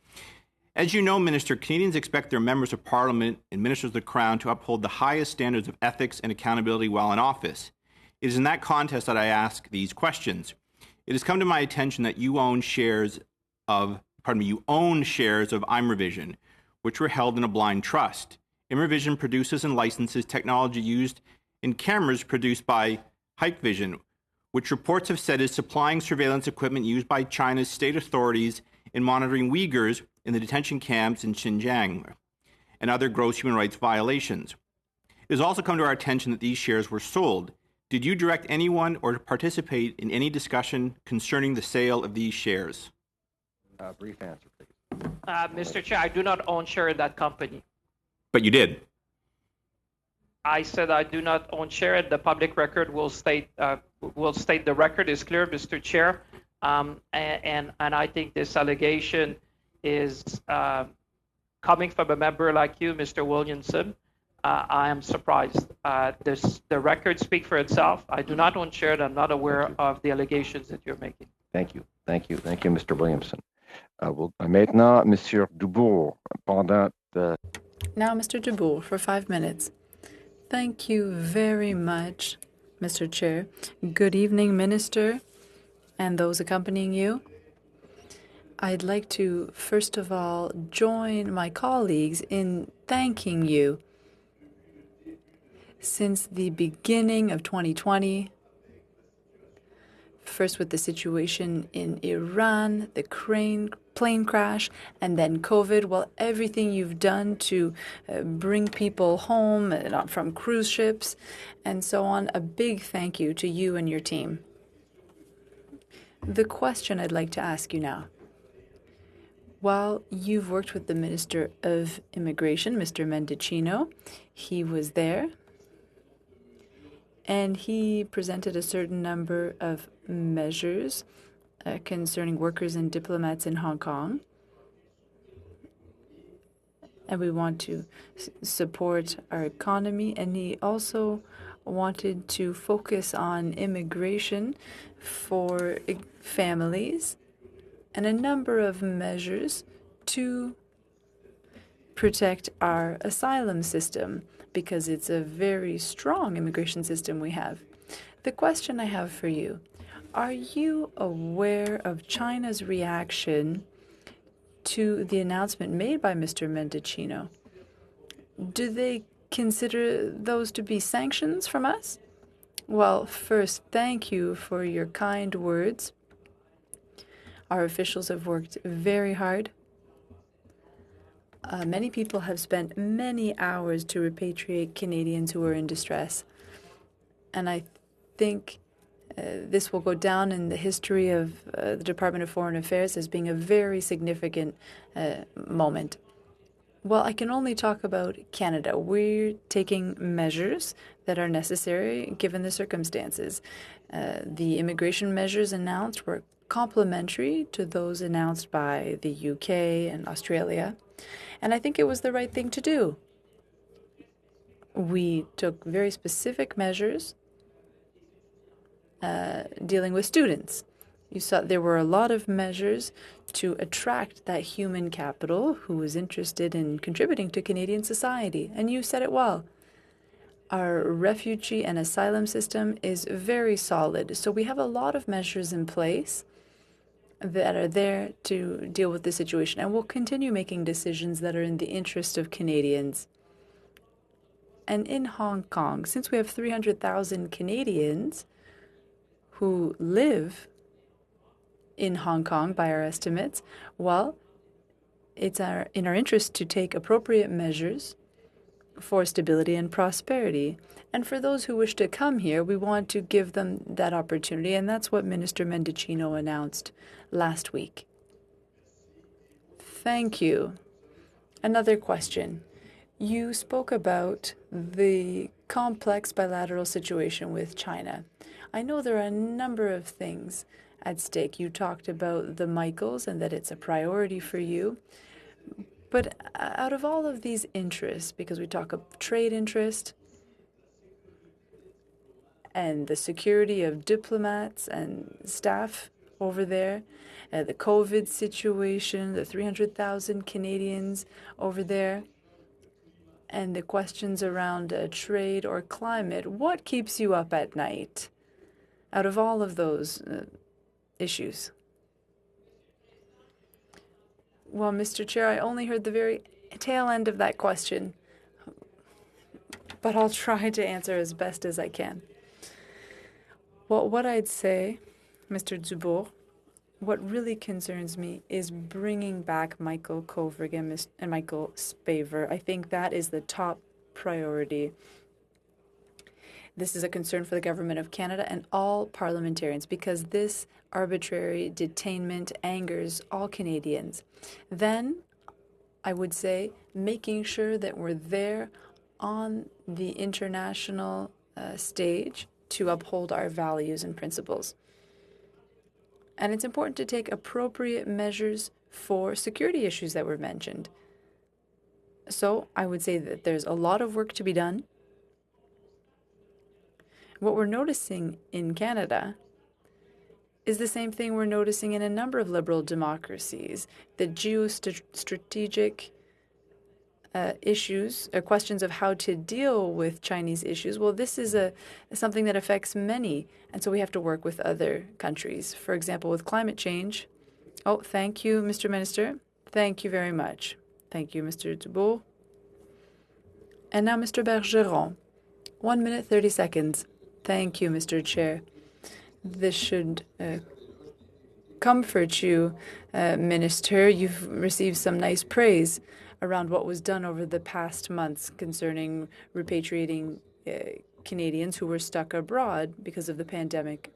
As you know, Minister, Canadians expect their members of Parliament and ministers of the Crown to uphold the highest standards of ethics and accountability while in office. It is in that context that I ask these questions. It has come to my attention that you own shares of ImRevision, which were held in a blind trust. ImRevision produces and licenses technology used in cameras produced by Hikvision, which reports have said is supplying surveillance equipment used by China's state authorities in monitoring Uyghurs in the detention camps in Xinjiang and other gross human rights violations. It has also come to our attention that these shares were sold. Did you direct anyone or participate in any discussion concerning the sale of these shares? Brief answer, please. Mr. Chair, I do not own share in that company. But you did. I said I do not own share. The public record will state the record is clear, Mr. Chair. And I think this allegation is coming from a member like you, Mr. Williamson. I am surprised. The records speak for itself. I do not own share, and I'm not aware of the allegations that you're making. Thank you, Mr. Williamson. Maintenant, Monsieur Dubourg, pendant Now, Mr. Dubourg, for 5 minutes. Thank you very much, Mr. Chair. Good evening, Minister, and those accompanying you. I'd like to, first of all, join my colleagues in thanking you. Since the beginning of 2020, first with the situation in Iran, the plane crash, and then COVID, well, everything you've done to bring people home from cruise ships and so on, a big thank you to you and your team. The question I'd like to ask you now. While you've worked with the Minister of Immigration, Mr. Mendicino, he was there, and he presented a certain number of measures concerning workers and diplomats in Hong Kong. And we want to support our economy. And he also wanted to focus on immigration for families and a number of measures to protect our asylum system, because it's a very strong immigration system we have. The question I have for you, are you aware of China's reaction to the announcement made by Mr. Mendicino? Do they consider those to be sanctions from us? Well, first, thank you for your kind words. Our officials have worked very hard. Many people have spent many hours to repatriate Canadians who are in distress. And I think this will go down in the history of the Department of Foreign Affairs as being a very significant moment. Well, I can only talk about Canada. We're taking measures that are necessary given the circumstances. The immigration measures announced were complementary to those announced by the UK and Australia. And I think it was the right thing to do. We took very specific measures dealing with students. You saw there were a lot of measures to attract that human capital who was interested in contributing to Canadian society. And you said it well. Our refugee and asylum system is very solid. So we have a lot of measures in place that are there to deal with the situation. And we'll continue making decisions that are in the interest of Canadians. And in Hong Kong, since we have 300,000 Canadians who live in Hong Kong by our estimates, well, it's in our interest to take appropriate measures for stability and prosperity. And for those who wish to come here, we want to give them that opportunity, and that's what Minister Mendicino announced last week. Thank you. Another question. You spoke about the complex bilateral situation with China. I know there are a number of things at stake. You talked about the Michaels and that it's a priority for you. But out of all of these interests, because we talk of trade interest and the security of diplomats and staff over there, the COVID situation, the 300,000 Canadians over there, and the questions around trade or climate, what keeps you up at night out of all of those issues? Well, Mr. Chair, I only heard the very tail end of that question, but I'll try to answer as best as I can. Well, what I'd say, Mr. Dubourg, what really concerns me is bringing back Michael Kovrig and Michael Spavor. I think that is the top priority. This is a concern for the Government of Canada and all parliamentarians because this arbitrary detainment angers all Canadians. Then, I would say, making sure that we're there on the international stage to uphold our values and principles. And it's important to take appropriate measures for security issues that were mentioned. So I would say that there's a lot of work to be done. What we're noticing in Canada is the same thing we're noticing in a number of liberal democracies. The geostrategic issues, questions of how to deal with Chinese issues, well, this is something that affects many, and so we have to work with other countries. For example, with climate change. Oh, thank you, Mr. Minister. Thank you very much. Thank you, Mr. Dubourg. And now, Mr. Bergeron. 1 minute, 30 seconds. Thank you, Mr. Chair. This should comfort you, Minister. You've received some nice praise around what was done over the past months concerning repatriating Canadians who were stuck abroad because of the pandemic.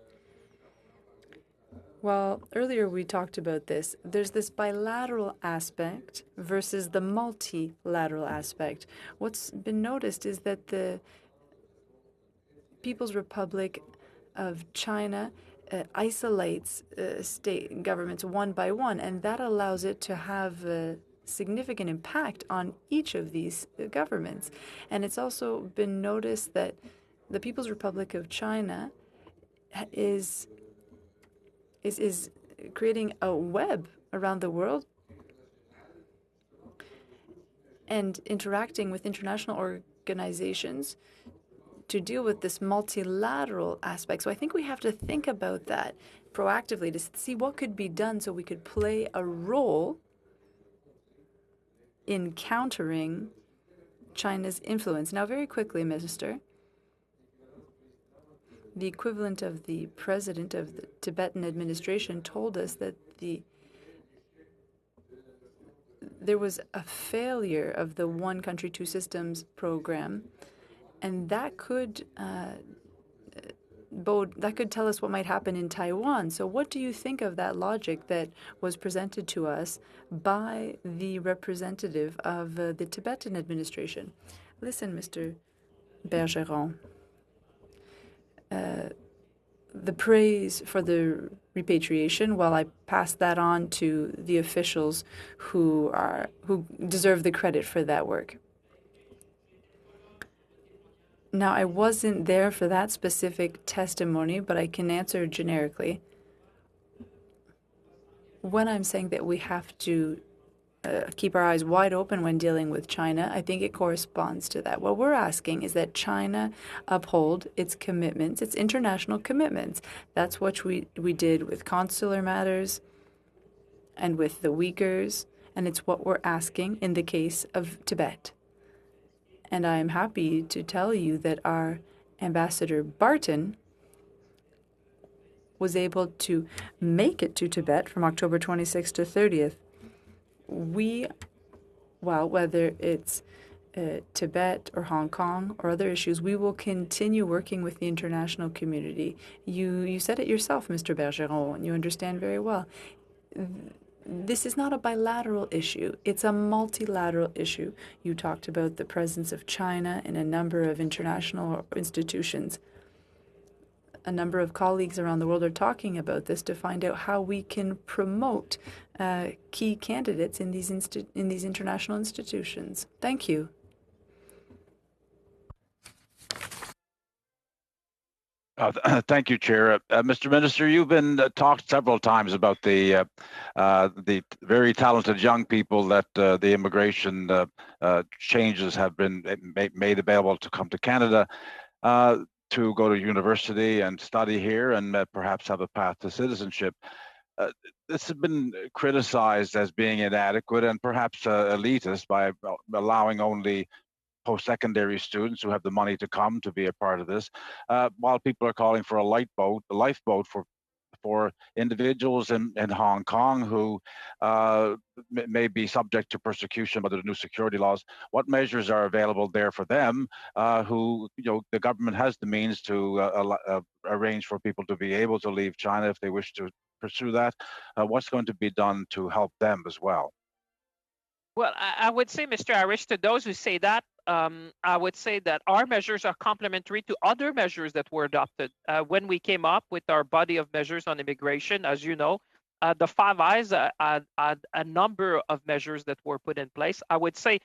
Well, earlier we talked about this. There's this bilateral aspect versus the multilateral aspect. What's been noticed is that the People's Republic of China isolates state governments one by one, and that allows it to have a significant impact on each of these governments. And it's also been noticed that the People's Republic of China is creating a web around the world and interacting with international organizations to deal with this multilateral aspect. So I think we have to think about that proactively to see what could be done so we could play a role in countering China's influence. Now, very quickly, Minister, the equivalent of the president of the Tibetan administration told us that there was a failure of the One Country, Two Systems program, and that could tell us what might happen in Taiwan. So what do you think of that logic that was presented to us by the representative of the Tibetan administration? Listen, Mr. Bergeron, the praise for the repatriation, well, I pass that on to the officials who deserve the credit for that work. Now, I wasn't there for that specific testimony, but I can answer generically. When I'm saying that we have to keep our eyes wide open when dealing with China, I think it corresponds to that. What we're asking is that China uphold its commitments, its international commitments. That's what we did with consular matters and with the Uyghurs, and it's what we're asking in the case of Tibet. And I am happy to tell you that our Ambassador Barton was able to make it to Tibet from October 26th to 30th. Whether it's Tibet or Hong Kong or other issues, we will continue working with the international community. You said it yourself, Mr. Bergeron, and you understand very well. this is not a bilateral issue. It's a multilateral issue. You talked about the presence of China in a number of international institutions. A number of colleagues around the world are talking about this to find out how we can promote key candidates in these international institutions. Thank you. Thank you, Chair. Mr. Minister, you've been talked several times about the very talented young people that the immigration changes have been made available to come to Canada to go to university and study here and perhaps have a path to citizenship. This has been criticized as being inadequate and perhaps elitist by allowing only post-secondary students who have the money to come to be a part of this, while people are calling for a lifeboat for individuals in Hong Kong who may be subject to persecution by the new security laws. What measures are available there for them who, the government has the means to arrange for people to be able to leave China if they wish to pursue that? What's going to be done to help them as well? Well, I would say, Mr. Irish, to those who say that, I would say that our measures are complementary to other measures that were adopted. When we came up with our body of measures on immigration, as you know, the Five Eyes had a number of measures that were put in place. I would say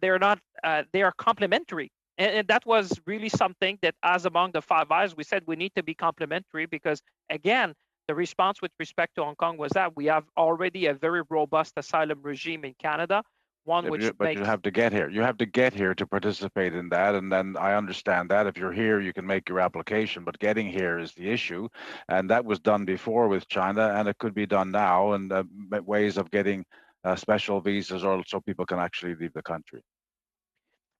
they are complementary. And that was really something that, as among the Five Eyes, we said we need to be complementary because, again, the response with respect to Hong Kong was that we have already a very robust asylum regime in Canada. But you have to get here. You have to get here to participate in that. And then I understand that if you're here, you can make your application, but getting here is the issue. And that was done before with China, and it could be done now, and ways of getting special visas or so people can actually leave the country.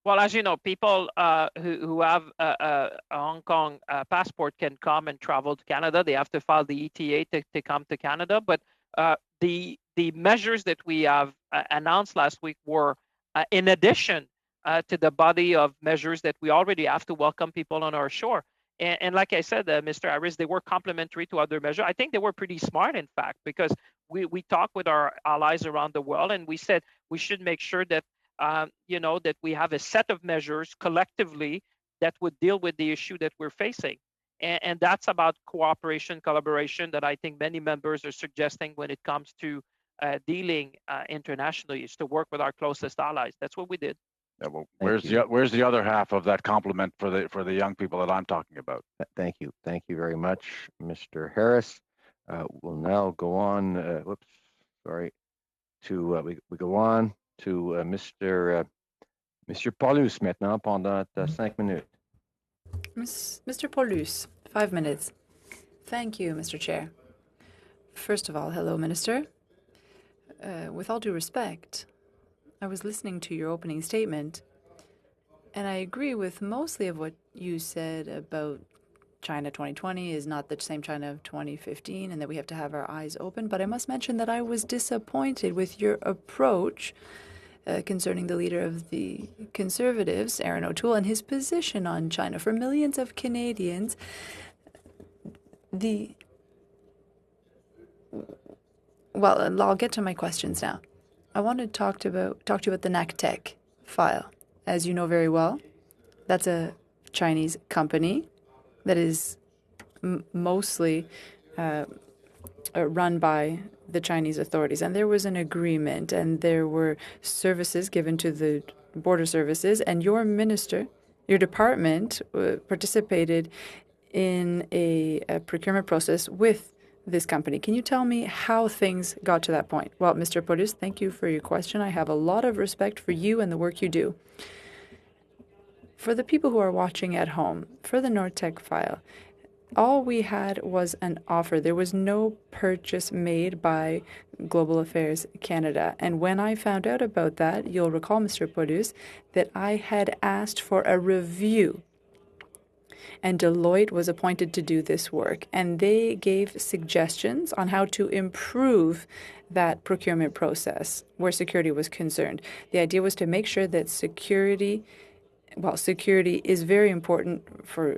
Well, as you know, people who have a Hong Kong passport can come and travel to Canada. They have to file the ETA to come to Canada. But the measures that we have announced last week were in addition to the body of measures that we already have to welcome people on our shore. And like I said, Mr. Harris, they were complementary to other measures. I think they were pretty smart, in fact, because we talked with our allies around the world and we said we should make sure that that we have a set of measures collectively that would deal with the issue that we're facing. And that's about cooperation, collaboration that I think many members are suggesting when it comes to dealing internationally, is to work with our closest allies. That's what we did. Yeah, well, where's the other half of that compliment for the young people that I'm talking about? Thank you very much, Mr. Harris. We'll now go on. We go on to Monsieur Paulus maintenant pendant 5 minutes. Mr. Paulus, 5 minutes. Thank you, Mr. Chair. First of all, hello, Minister. With all due respect, I was listening to your opening statement, and I agree with mostly of what you said about China 2020 is not the same China of 2015 and that we have to have our eyes open. But I must mention that I was disappointed with your approach concerning the leader of the Conservatives, Aaron O'Toole, and his position on China. For millions of Canadians, well, I'll get to my questions now. I want to talk to you about the NACTEC file. As you know very well, that's a Chinese company that is mostly run by the Chinese authorities. And there was an agreement, and there were services given to the border services, and your department participated in a procurement process with this company. Can you tell me how things got to that point? Well, Mr. Paulus, thank you for your question. I have a lot of respect for you and the work you do. For the people who are watching at home, for the NorTec file, all we had was an offer. There was no purchase made by Global Affairs Canada. And when I found out about that, you'll recall, Mr. Paulus, that I had asked for a review. And Deloitte was appointed to do this work. And they gave suggestions on how to improve that procurement process where security was concerned. The idea was to make sure that security is very important for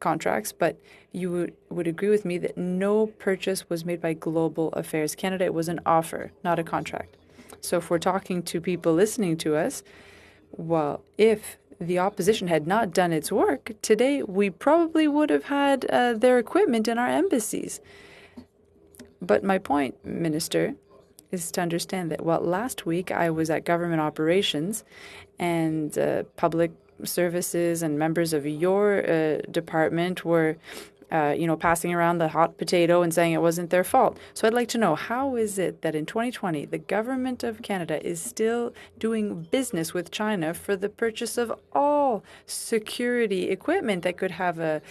contracts, but you would agree with me that no purchase was made by Global Affairs Canada. It was an offer, not a contract. So if we're talking to people listening to us, well, if the opposition had not done its work, today we probably would have had their equipment in our embassies. But my point, Minister, is to understand that, well, last week I was at government operations and public services and members of your department were passing around the hot potato and saying it wasn't their fault. So I'd like to know, how is it that in 2020 the government of Canada is still doing business with China for the purchase of all security equipment that could have a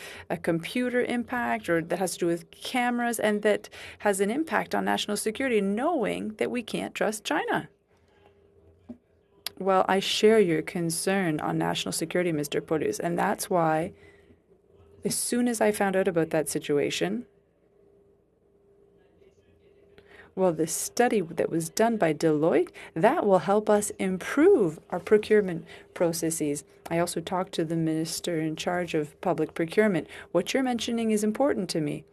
computer impact or that has to do with cameras and that has an impact on national security, knowing that we can't trust China? Well, I share your concern on national security, Mr. Paulus, and that's why as soon as I found out about that situation, well, the study that was done by Deloitte, that will help us improve our procurement processes. I also talked to the minister in charge of public procurement. What you're mentioning is important to me.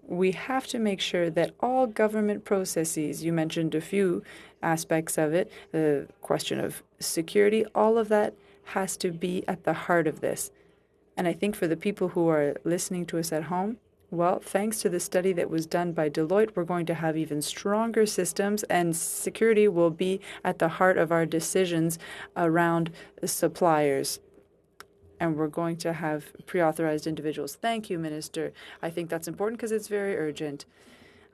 We have to make sure that all government processes, you mentioned a few aspects of it, the question of security, all of that has to be at the heart of this. And I think for the people who are listening to us at home, well, thanks to the study that was done by Deloitte, we're going to have even stronger systems, and security will be at the heart of our decisions around suppliers. And we're going to have pre-authorized individuals. Thank you, Minister. I think that's important because it's very urgent.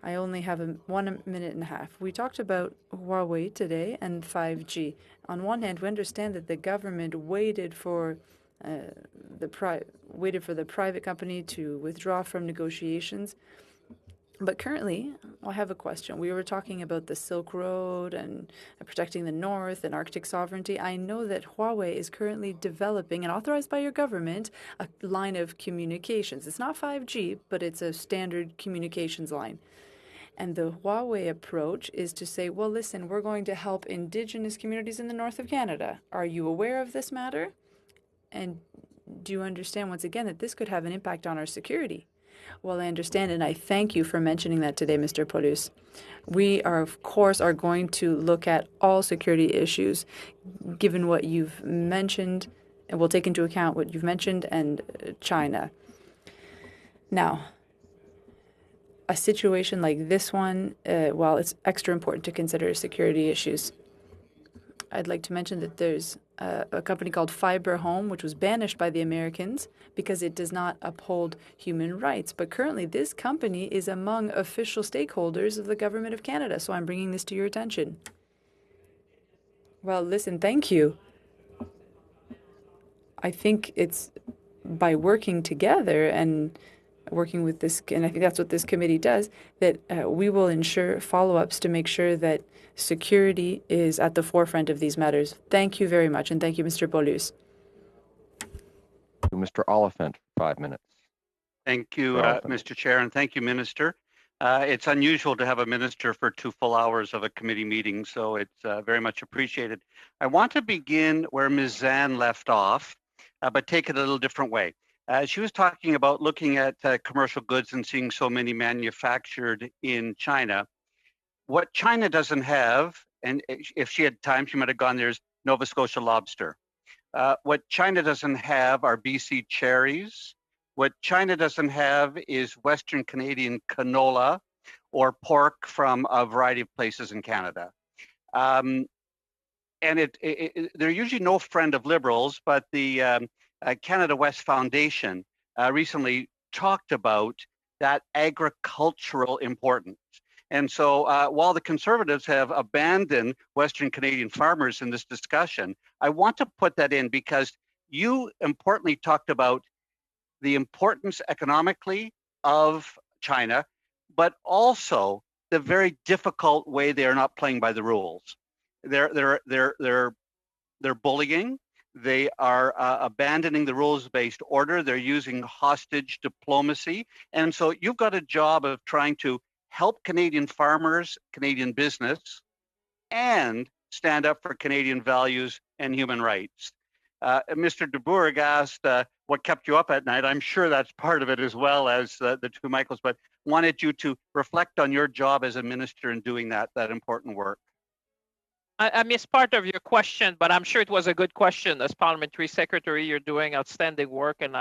I only have 1 minute and a half. We talked about Huawei today and 5G. On one hand, we understand that the government waited for the private company to withdraw from negotiations. But currently, I have a question. We were talking about the Silk Road and protecting the North and Arctic sovereignty. I know that Huawei is currently developing and authorized by your government a line of communications. It's not 5G, but it's a standard communications line. And the Huawei approach is to say, well, listen, we're going to help Indigenous communities in the north of Canada. Are you aware of this matter? And do you understand, once again, that this could have an impact on our security? Well, I understand, and I thank you for mentioning that today, Mr. Paulus. We are, of course, going to look at all security issues, given what you've mentioned, and we'll take into account what you've mentioned, and China. Now, a situation like this one, well, it's extra important to consider security issues. I'd like to mention that there's a company called Fiber Home, which was banished by the Americans because it does not uphold human rights. But currently, this company is among official stakeholders of the Government of Canada. So I'm bringing this to your attention. Well, listen, thank you. I think it's by working together and working with this, and I think that's what this committee does, that we will ensure follow-ups to make sure that security is at the forefront of these matters. Thank you very much, and thank you, Mr. Paulus. Mr. Oliphant, 5 minutes. Thank you, Mr. Chair, and thank you, Minister. It's unusual to have a minister for 2 full hours of a committee meeting, so it's very much appreciated. I want to begin where Ms. Zan left off, but take it a little different way. She was talking about looking at commercial goods and seeing so many manufactured in China. What China doesn't have, and if she had time, she might have gone there, is Nova Scotia lobster. What China doesn't have are BC cherries. What China doesn't have is Western Canadian canola or pork from a variety of places in Canada. And they're usually no friend of Liberals, but the Canada West Foundation recently talked about that agricultural importance. And so while the Conservatives have abandoned Western Canadian farmers in this discussion, I want to put that in because you importantly talked about the importance economically of China, but also the very difficult way they are not playing by the rules. They're bullying. They are abandoning the rules-based order. They're using hostage diplomacy. And so you've got a job of trying to help Canadian farmers, Canadian business, and stand up for Canadian values and human rights. Mr. DeBourg asked what kept you up at night. I'm sure that's part of it as well as the two Michaels, but wanted you to reflect on your job as a minister in doing that important work. I missed part of your question, but I'm sure it was a good question. As Parliamentary Secretary, you're doing outstanding work, and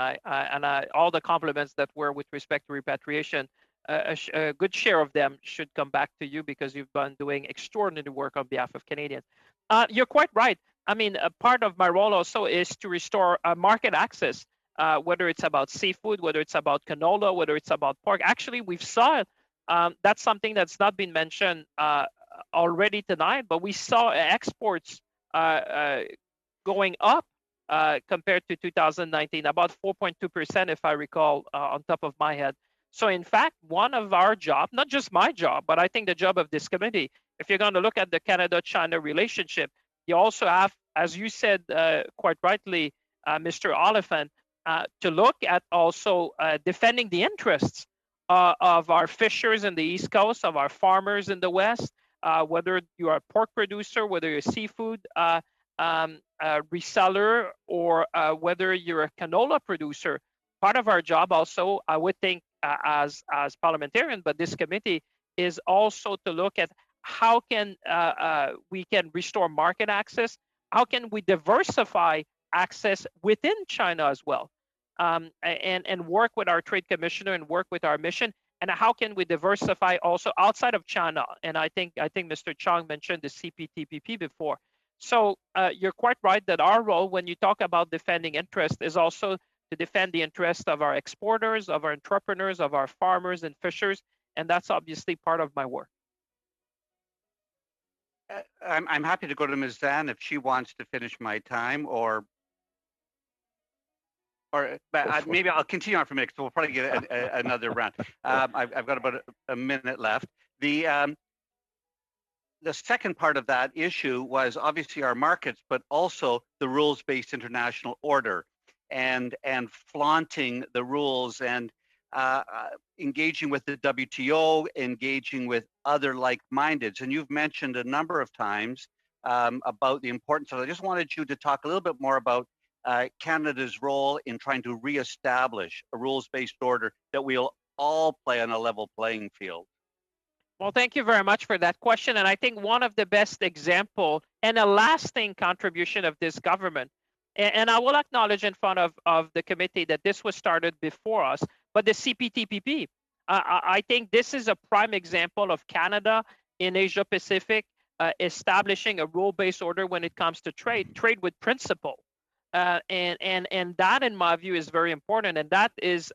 all the compliments that were with respect to repatriation, a good share of them should come back to you because you've been doing extraordinary work on behalf of Canadians. You're quite right. I mean, a part of my role also is to restore market access, whether it's about seafood, whether it's about canola, whether it's about pork. Actually, we've saw that's something that's not been mentioned already tonight, but we saw exports going up compared to 2019, about 4.2%, if I recall, on top of my head. So in fact, one of our job, not just my job, but I think the job of this committee, if you're going to look at the Canada-China relationship, you also have, as you said quite rightly, Mr. Oliphant, to look at also defending the interests of our fishers in the East Coast, of our farmers in the West, whether you are a pork producer, whether you're a seafood reseller, or whether you're a canola producer. Part of our job also, I would think, as parliamentarians, but this committee is also to look at how can we can restore market access, how can we diversify access within China as well, and work with our trade commissioner and work with our mission. And how can we diversify also outside of China? And I think Mr. Chong mentioned the CPTPP before. So you're quite right that our role when you talk about defending interest is also to defend the interest of our exporters, of our entrepreneurs, of our farmers and fishers. And that's obviously part of my work. I'm happy to go to Ms. Zan if she wants to finish my time, or maybe I'll continue on for a minute, because we'll probably get another round. I've got about a minute left. The second part of that issue was obviously our markets, but also the rules-based international order, and flaunting the rules, and engaging with the WTO, engaging with other like-mindeds. And you've mentioned a number of times about the importance of it. I just wanted you to talk a little bit more about Canada's role in trying to reestablish a rules-based order that we'll all play on a level playing field. Well, thank you very much for that question. And I think one of the best example and a lasting contribution of this government, and I will acknowledge in front of the committee that this was started before us, but the CPTPP, I think this is a prime example of Canada in Asia Pacific establishing a rule-based order when it comes to trade with principle. And that, in my view, is very important, and that is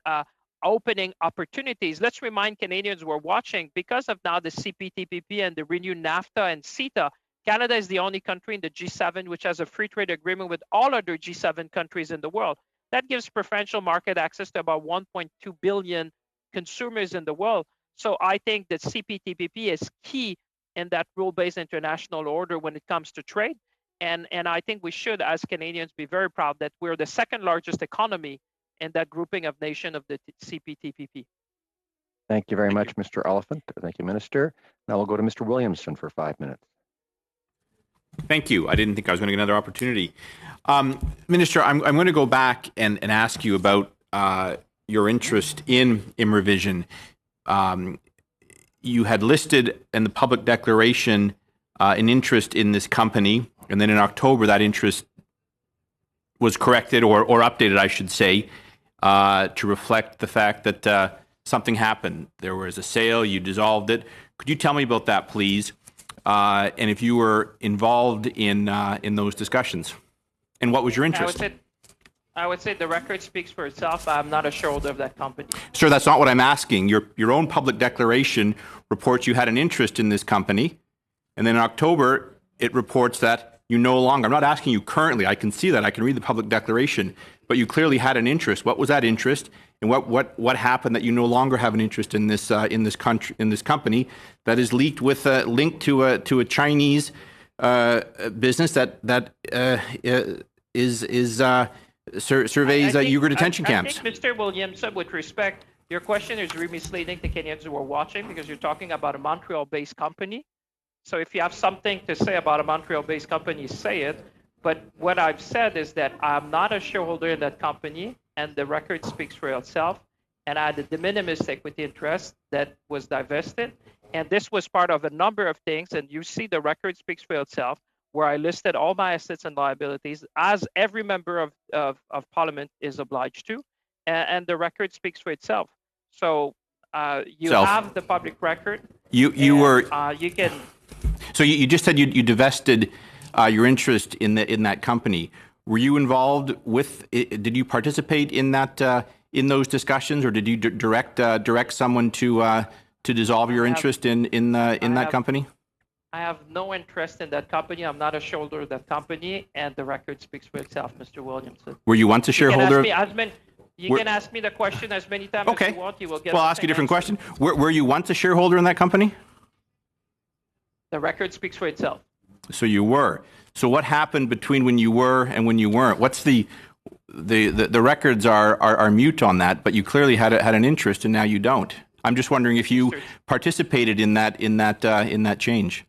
opening opportunities. Let's remind Canadians who are watching, because of now the CPTPP and the renewed NAFTA and CETA, Canada is the only country in the G7 which has a free trade agreement with all other G7 countries in the world. That gives preferential market access to about 1.2 billion consumers in the world. So I think that CPTPP is key in that rule-based international order when it comes to trade. And I think we should, as Canadians, be very proud that we're the second largest economy in that grouping of nations of the CPTPP. Thank you very much, Mr. Oliphant. Thank you, Minister. Now we'll go to Mr. Williamson for 5 minutes. Thank you. I didn't think I was going to get another opportunity. Minister, I'm going to go back and ask you about your interest in Immervision. You had listed in the public declaration an interest in this company, and then in October that interest was corrected or updated, I should say, to reflect the fact that something happened. There was a sale, you dissolved it. Could you tell me about that, please? And if you were involved in those discussions, and what was your interest? I would say the record speaks for itself. I'm not a shareholder of that company. Sir, that's not what I'm asking. Your own public declaration reports you had an interest in this company, and then in October it reports that you no longer. I'm not asking you currently. I can see that. I can read the public declaration, but you clearly had an interest. What was that interest, and what happened that you no longer have an interest in this company that is linked to a Chinese business that surveys Uyghur detention camps? I think, Mr. Williamson, with respect, your question is really misleading to Kenyans who are watching, because you're talking about a Montreal-based company. So if you have something to say about a Montreal-based company, say it. But what I've said is that I'm not a shareholder in that company, and the record speaks for itself. And I had a de minimis equity interest that was divested. And this was part of a number of things. And you see the record speaks for itself, where I listed all my assets and liabilities, as every member of Parliament is obliged to. And the record speaks for itself. So you have the public record. You can. So you just said you divested your interest in that company. Were you involved with? Did you participate in that in those discussions, or did you direct someone to dissolve your interest in that company? I have no interest in that company. I'm not a shareholder of that company, and the record speaks for itself, Mr. Williamson. Were you once a shareholder? You can ask me the question as many times as you want. You will get. Well, I'll ask you a different question. Were you once a shareholder in that company? The record speaks for itself. So you were. So what happened between when you were and when you weren't? What's the records are mute on that, but you clearly had an interest, and now you don't. I'm just wondering if you participated in that change.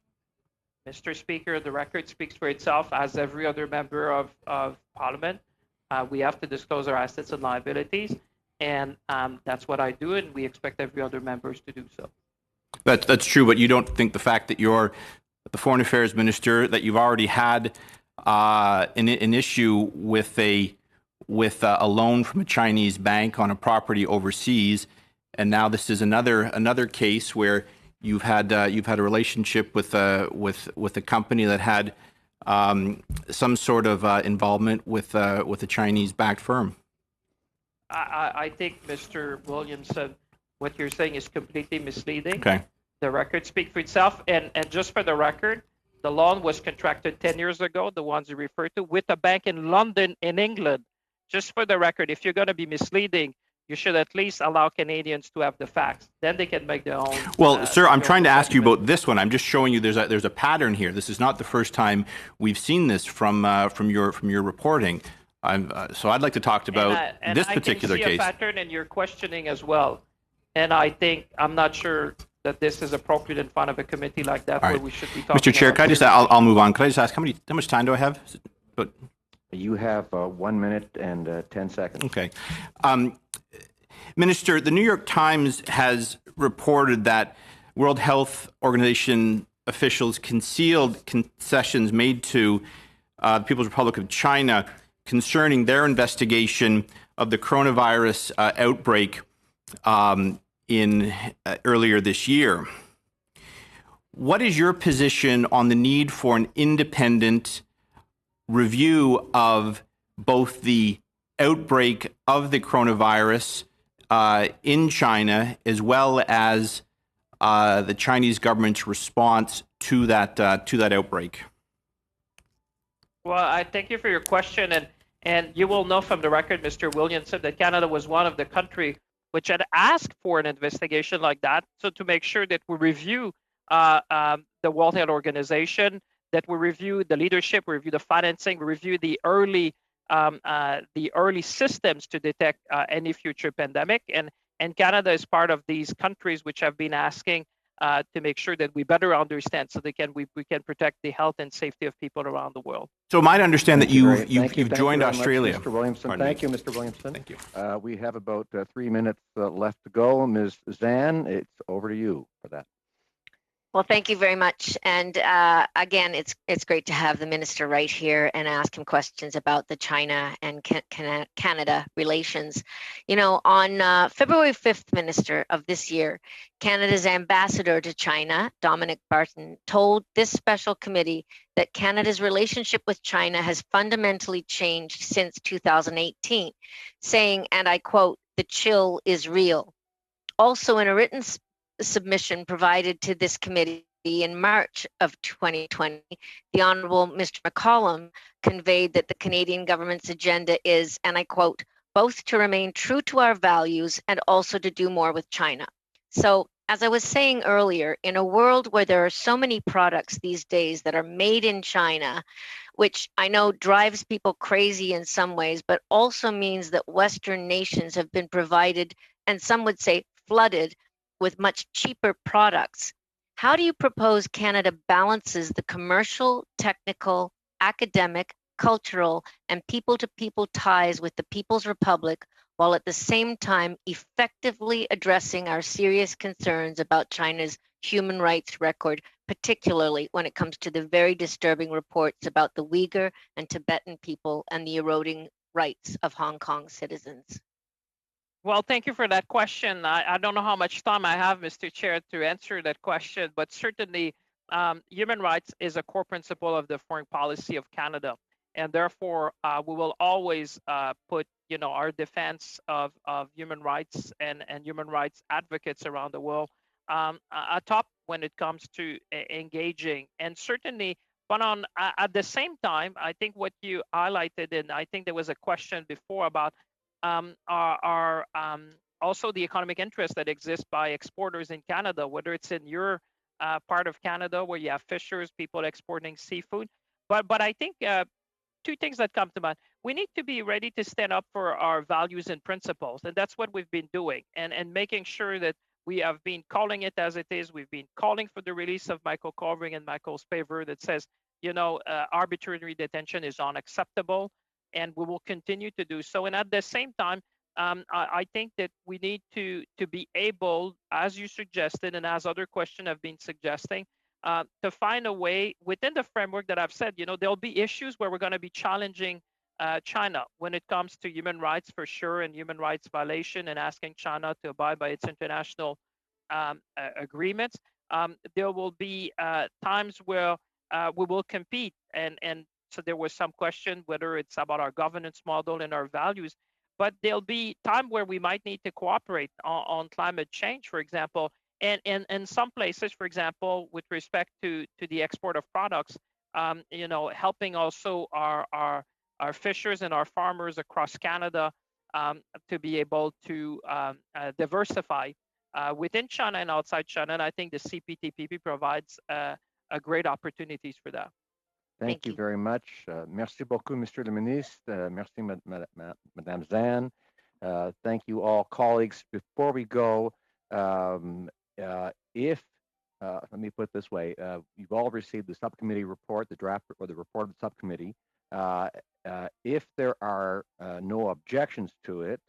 Mr. Speaker, the record speaks for itself. As every other member of Parliament, we have to disclose our assets and liabilities, and that's what I do, and we expect every other members to do so. That's true, but you don't think the fact that you're the Foreign Affairs Minister, that you've already had an issue with a loan from a Chinese bank on a property overseas, and now this is another case where you've had a relationship with a company that had some sort of involvement with a Chinese-backed firm. I think, Mr. Williamson, what you're saying is completely misleading. Okay. The record speaks for itself, and just for the record, the loan was contracted 10 years ago, the ones you referred to, with a bank in London, in England. Just for the record, if you're going to be misleading, you should at least allow Canadians to have the facts. Then they can make their own. Well, sir, I'm trying to ask you about this one. I'm just showing you there's a pattern here. This is not the first time we've seen this from your reporting. So I'd like to talk about this particular case. I can see a pattern in your questioning as well, and I'm not sure that this is appropriate in front of a committee like that, where we should be talking. Mr. Chair, can I just? I'll move on. Can I just ask how much time do I have? You have 1 minute and 10 seconds. Okay. Minister, the New York Times has reported that World Health Organization officials concealed concessions made to the People's Republic of China concerning their investigation of the coronavirus outbreak earlier this year. What is your position on the need for an independent review of both the outbreak of the coronavirus in China, as well as the Chinese government's response to that outbreak? Well, I thank you for your question, and you will know from the record, Mr. Williamson, that Canada was one of the countries which had asked for an investigation like that, so to make sure that we review the World Health Organization, that we review the leadership, we review the financing, we review the early systems to detect any future pandemic. And Canada is part of these countries which have been asking to make sure that we better understand, so we can protect the health and safety of people around the world. So might understand that you've joined Australia. Mr. Williamson. Thank you, Mr. Williamson. Thank you. We have about 3 minutes left to go. Ms. Zan, it's over to you for that. Well, thank you very much. And again, it's great to have the minister right here and ask him questions about the China and Canada relations. You know, on February 5th, Minister, of this year, Canada's ambassador to China, Dominic Barton, told this special committee that Canada's relationship with China has fundamentally changed since 2018, saying, and I quote, "The chill is real." Also, in a written submission provided to this committee in March of 2020, the Honourable Mr. McCollum conveyed that the Canadian government's agenda is, and I quote, "both to remain true to our values and also to do more with China." So, as I was saying earlier, in a world where there are so many products these days that are made in China, which I know drives people crazy in some ways, but also means that Western nations have been provided, and some would say flooded, with much cheaper products. How do you propose Canada balances the commercial, technical, academic, cultural, and people-to-people ties with the People's Republic, while at the same time effectively addressing our serious concerns about China's human rights record, particularly when it comes to the very disturbing reports about the Uyghur and Tibetan people and the eroding rights of Hong Kong citizens? Well, thank you for that question. I don't know how much time I have, Mr. Chair, to answer that question, but certainly human rights is a core principle of the foreign policy of Canada. And therefore, we will always put, our defense of human rights and human rights advocates around the world atop when it comes to engaging. And certainly, but at the same time, I think what you highlighted, and I think there was a question before about are also the economic interests that exist by exporters in Canada, whether it's in your part of Canada where you have fishers, people exporting seafood. But I think two things that come to mind. We need to be ready to stand up for our values and principles, and that's what we've been doing, and making sure that we have been calling it as it is. We've been calling for the release of Michael Kovrig and Michael Spavor that says, arbitrary detention is unacceptable, and we will continue to do so. And at the same time, I think that we need to be able, as you suggested, and as other questions have been suggesting, to find a way within the framework that I've said. There'll be issues where we're going to be challenging China when it comes to human rights, for sure, and human rights violation, and asking China to abide by its international agreements. There will be times where we will compete, and so there was some question whether it's about our governance model and our values, but there'll be time where we might need to cooperate on climate change, for example, and in some places, for example, with respect to the export of products, helping also our fishers and our farmers across Canada to be able to diversify within China and outside China. And I think the CPTPP provides great opportunities for that. Thank you very much. Merci beaucoup, Monsieur le Ministre. Merci, Madame Zan. Thank you all, colleagues. Before we go, let me put it this way, you've all received the subcommittee report, the draft or the report of the subcommittee. If there are no objections to it,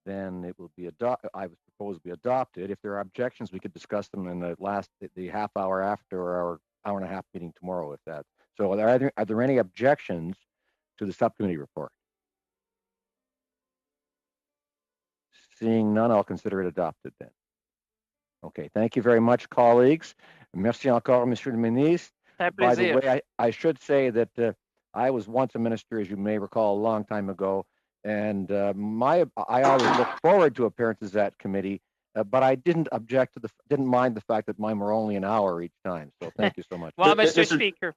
then it will be I would propose be adopted. If there are objections, we could discuss them in the half hour after our hour and a half meeting tomorrow, if that. So are there any objections to the subcommittee report? Seeing none, I'll consider it adopted then. Okay, thank you very much, colleagues. Merci encore, Monsieur le Ministre. By the way, I should say that I was once a minister, as you may recall, a long time ago, and I always look forward to appearances at committee, but I didn't mind the fact that mine were only an hour each time. So thank you so much. Well, Mr. Speaker.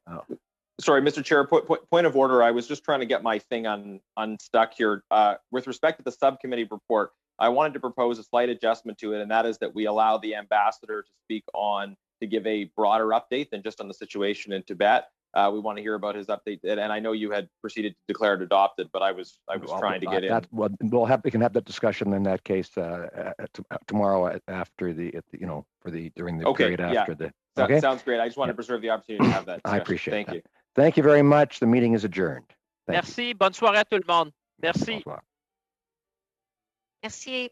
Sorry, Mr. Chair, point of order. I was just trying to get my thing unstuck here. With respect to the subcommittee report, I wanted to propose a slight adjustment to it, and that is that we allow the ambassador to speak to give a broader update than just on the situation in Tibet. We want to hear about his update, and I know you had proceeded to declare it adopted, but I was trying to get in. Well, we can have that discussion in that case tomorrow after during the period after the. Okay, sounds great. I just wanted to preserve the opportunity to have that discussion. I appreciate it. Thank you. Thank you very much. The meeting is adjourned. Merci. Bonne soirée à tout le monde. Merci. Bonsoir. Merci.